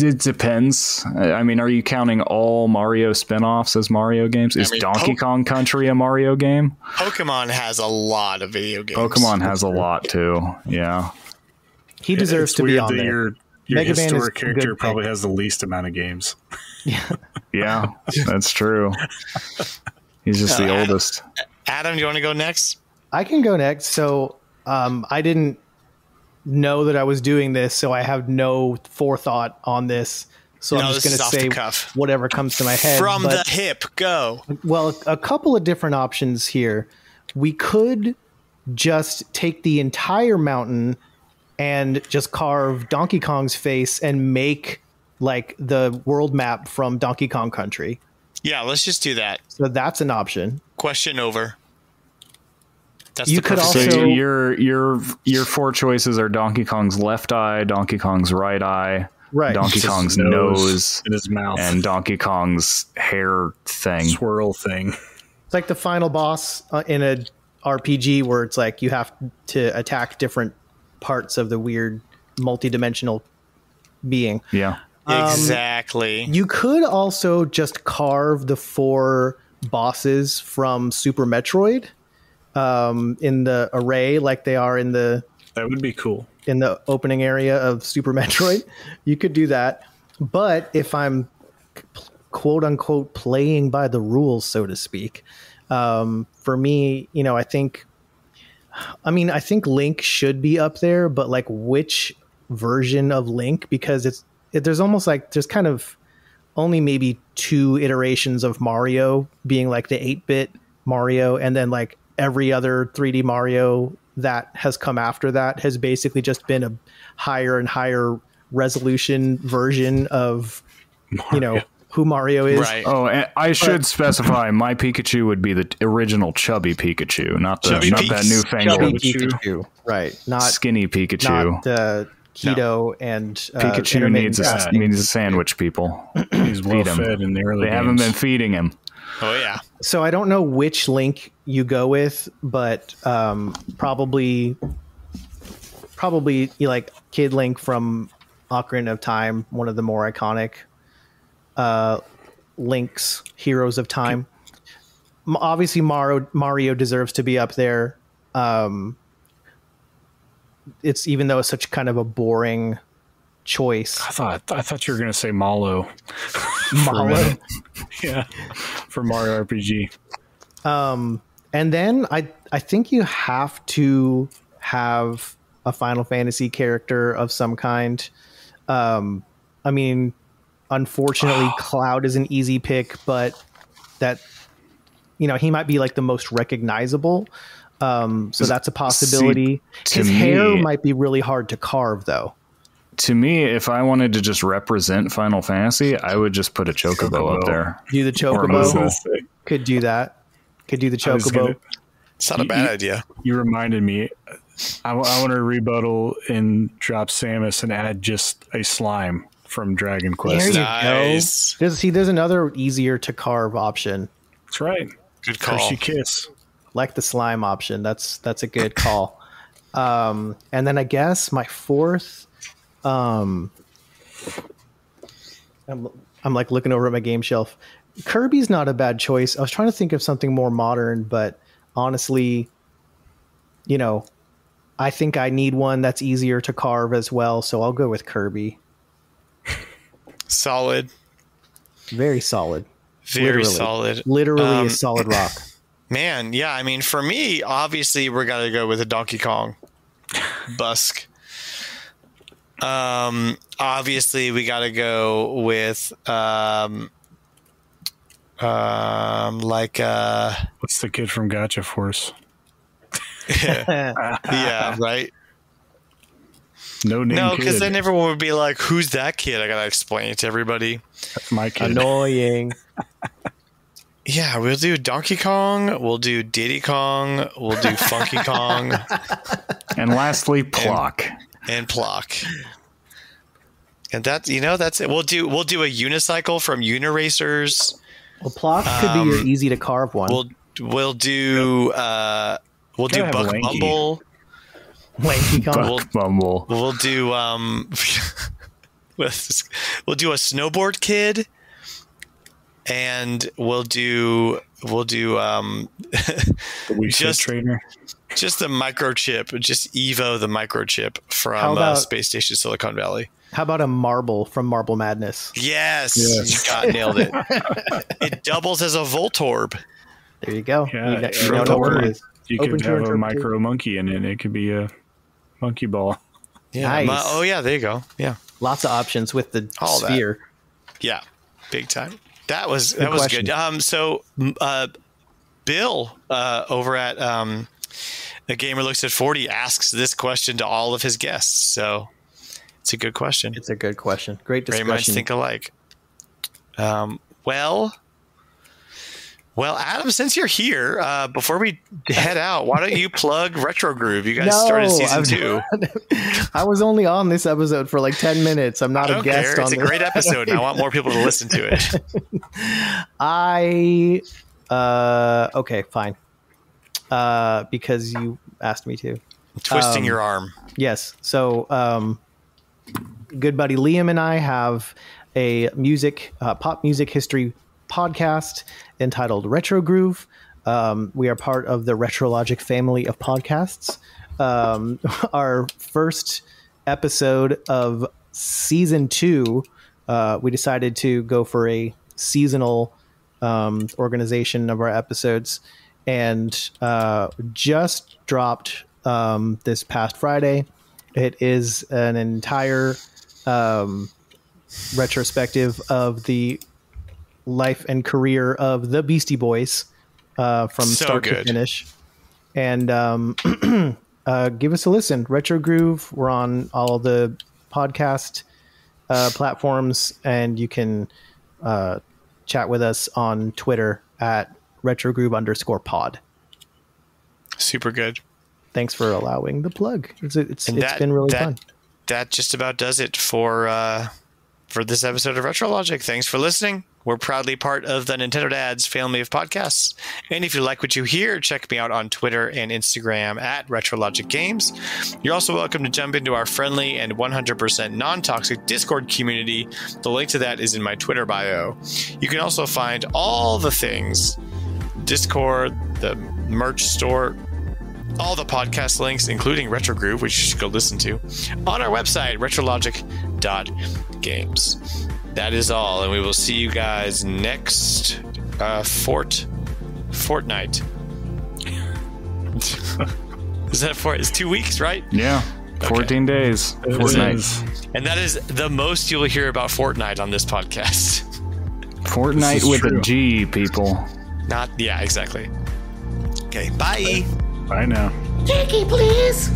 It depends. I mean, are you counting all Mario spin-offs as Mario games? Is Donkey Kong Country a Mario game?
Pokemon has a lot of video games.
Pokemon has a lot too. Yeah.
He deserves to be on there.
Your
Mega Man
historic character probably has the least amount of games.
Yeah, that's true. He's just the oldest.
Adam, do you want to go next?
I can go next. So I didn't know that I was doing this, so I have no forethought on this. So I'm just going to say whatever comes to my head.
From the hip, go.
Well, a couple of different options here. We could just take the entire mountain and just carve Donkey Kong's face and make like the world map from Donkey Kong Country.
Yeah, let's just do that.
So that's an option.
Question over. That's
You
the
could
perfect-
also-
So your 4 choices are Donkey Kong's left eye, Donkey Kong's right eye,
Right.
Donkey
Just
Kong's
his
nose,
in his mouth,
and Donkey Kong's hair thing.
swirl thing.
It's like the final boss in a RPG where it's like you have to attack different parts of the weird multi-dimensional being.
Yeah.
Exactly.
You could also just carve the 4 bosses from Super Metroid in the array like they are in the
That would be cool.
opening area of Super Metroid. You could do that. But if I'm quote unquote playing by the rules, so to speak, for me, I think Link should be up there, but like which version of Link? Because there's almost like there's kind of only maybe 2 iterations of Mario being like the 8-bit Mario, and then like every other 3D Mario that has come after that has basically just been a higher and higher resolution version of who Mario is.
Right.
Oh, and I should specify my Pikachu would be the original chubby Pikachu, not
Chubby
that
Peaks.
newfangled
Chubby Pikachu. Right. Not
skinny Pikachu.
not keto and
Pikachu
intermittent
needs
fasting.
a sandwich, people.
He's well
Feed him.
fed in the early
They haven't
games.
been feeding him.
Oh yeah.
So I don't know which Link you go with, but probably you like Kid Link from Ocarina of Time, one of the more iconic Link's Heroes of Time. Obviously, Mario deserves to be up there. It's even though it's such kind of a boring choice.
I thought you were going to say Malo.
Malo.
Yeah, for Mario RPG.
And then I think you have to have a Final Fantasy character of some kind. I mean, unfortunately, Cloud is an easy pick, but that he might be like the most recognizable. So that's a possibility.
See,
His
to
hair
me-
might be really hard to carve, though.
To me, if I wanted to just represent Final Fantasy, I would just put a Chocobo up there.
Do the
Or
Chocobo.
Moogle.
Could do that. Could do the
I was
Chocobo.
gonna-
It's not a bad idea.
You reminded me. I want to rebuttal and drop Samus and add just a slime from Dragon Quest.
There you
Nice.
go. There's another easier to carve option,
That's right.
Good call.
Hershey Kiss.
like the slime option. That's a good call. And then I guess my 4th. I'm like looking over at my game shelf. Kirby's not a bad choice. I was trying to think of something more modern, but honestly, I think I need one that's easier to carve as well. So I'll go with Kirby.
Solid.
Very solid.
Very
Literally.
solid.
Literally a solid rock.
Man, yeah. I mean, for me, obviously, we're gonna go with a Donkey Kong busk. Obviously, we got to go with
What's the kid from Gotcha Force?
yeah, right.
No name
No,
kid.
because then everyone would be like, "Who's that kid?" I gotta explain it to everybody.
That's my kid.
Annoying.
Yeah, we'll do Donkey Kong. We'll do Diddy Kong. We'll do Funky Kong
And lastly, Plock.
and Plock. And that's it. We'll do a unicycle from Uniracers.
Well, Plock could be your easy to carve one.
We'll do
Gotta have
Buck
Lanky.
Bumble.
Lanky Kong.
Buck Bumble.
We'll do we'll do a snowboard kid, and we'll do
The Wii Fit
just-
trainer.
just the microchip, just Evo the microchip
How
from
about-
Space Station Silicon Valley.
How about a marble from Marble Madness?
Yes,
Yes.
nailed it. It doubles as a Voltorb.
There you go.
Yeah,
you
yeah.
know what
Or
it is.
You
Open
could
to your
have a
interpretation.
micro monkey in it. It could be a monkey ball.
Yeah.
Nice.
Oh yeah, there you go. Yeah.
Lots of options with the
All that.
sphere.
Yeah. Big time. That was
question.
good. So Bill over at A Gamer Looks at 40 asks this question to all of his guests. So It's a good question.
It's a good question. Great discussion.
Great minds think alike. Well, Adam, since you're here, before we head out, why don't you plug Retro Groove? You guys started season 2.
I was only on this episode for like 10 minutes. I'm not a guest on
it. It's a great episode, and I want more people to listen to it. Okay, fine. Because you asked me to. Twisting your arm.
Yes. So, good buddy Liam and I have a pop music history podcast entitled Retro Groove. We are part of the RetroLogic family of podcasts. Our first episode of season 2, we decided to go for a seasonal organization of our episodes, and just dropped this past Friday. It is an entire retrospective of the life and career of the Beastie Boys from start to finish. And give us a listen. Retro Groove. We're on all the podcast platforms, and you can chat with us on Twitter at RetroGroove_pod.
Super good.
Thanks for allowing the plug. It's been really fun.
That just about does it for this episode of RetroLogic. Thanks for listening. We're proudly part of the Nintendo Dads family of podcasts. And if you like what you hear, check me out on Twitter and Instagram at RetroLogic Games. You're also welcome to jump into our friendly and 100% non-toxic Discord community. The link to that is in my Twitter bio. You can also find all the things, Discord, the merch store, all the podcast links, including Retro Groove, which you should go listen to, on our website, retrologic.games. That is all, and we will see you guys next fortnight. Is that it's 2 weeks, right?
Yeah, 14 days. Fortnite.
And that is the most you will hear about Fortnite on this podcast.
Fortnite with a G, people.
Yeah, exactly. Okay, bye.
Bye now.
Jakey, please.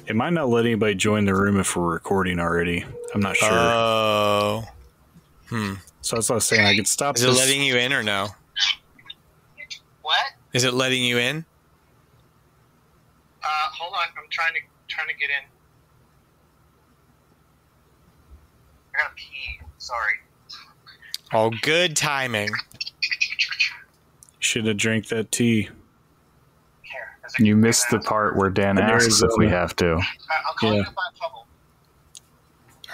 It might not let anybody join the room if we're recording already. I'm not sure.
Oh.
So that's what I was saying. I could stop
this. Is it letting you in or no?
What?
Is it letting you in?
Hold on. I'm trying to get in. I gotta pee. Sorry.
Oh, good timing.
Should have drank that tea.
You missed the part where Dan asks if we have to.
I'll call you by bubble.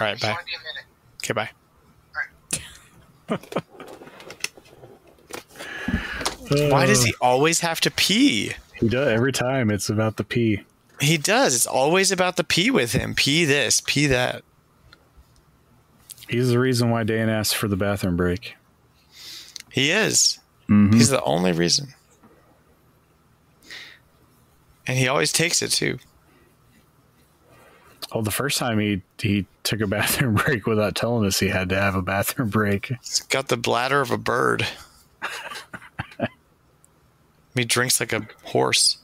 All right, bye.
Be a minute.
Okay, bye. Why does he always have to pee?
He does every time. It's about the pee.
He does. It's always about the pee with him. Pee this, pee that.
He's the reason why Dan asked for the bathroom break.
He is.
Mm-hmm.
He's the only reason. And he always takes it too.
Oh, the first time he took a bathroom break without telling us he had to have a bathroom break.
He's got the bladder of a bird. He drinks like a horse.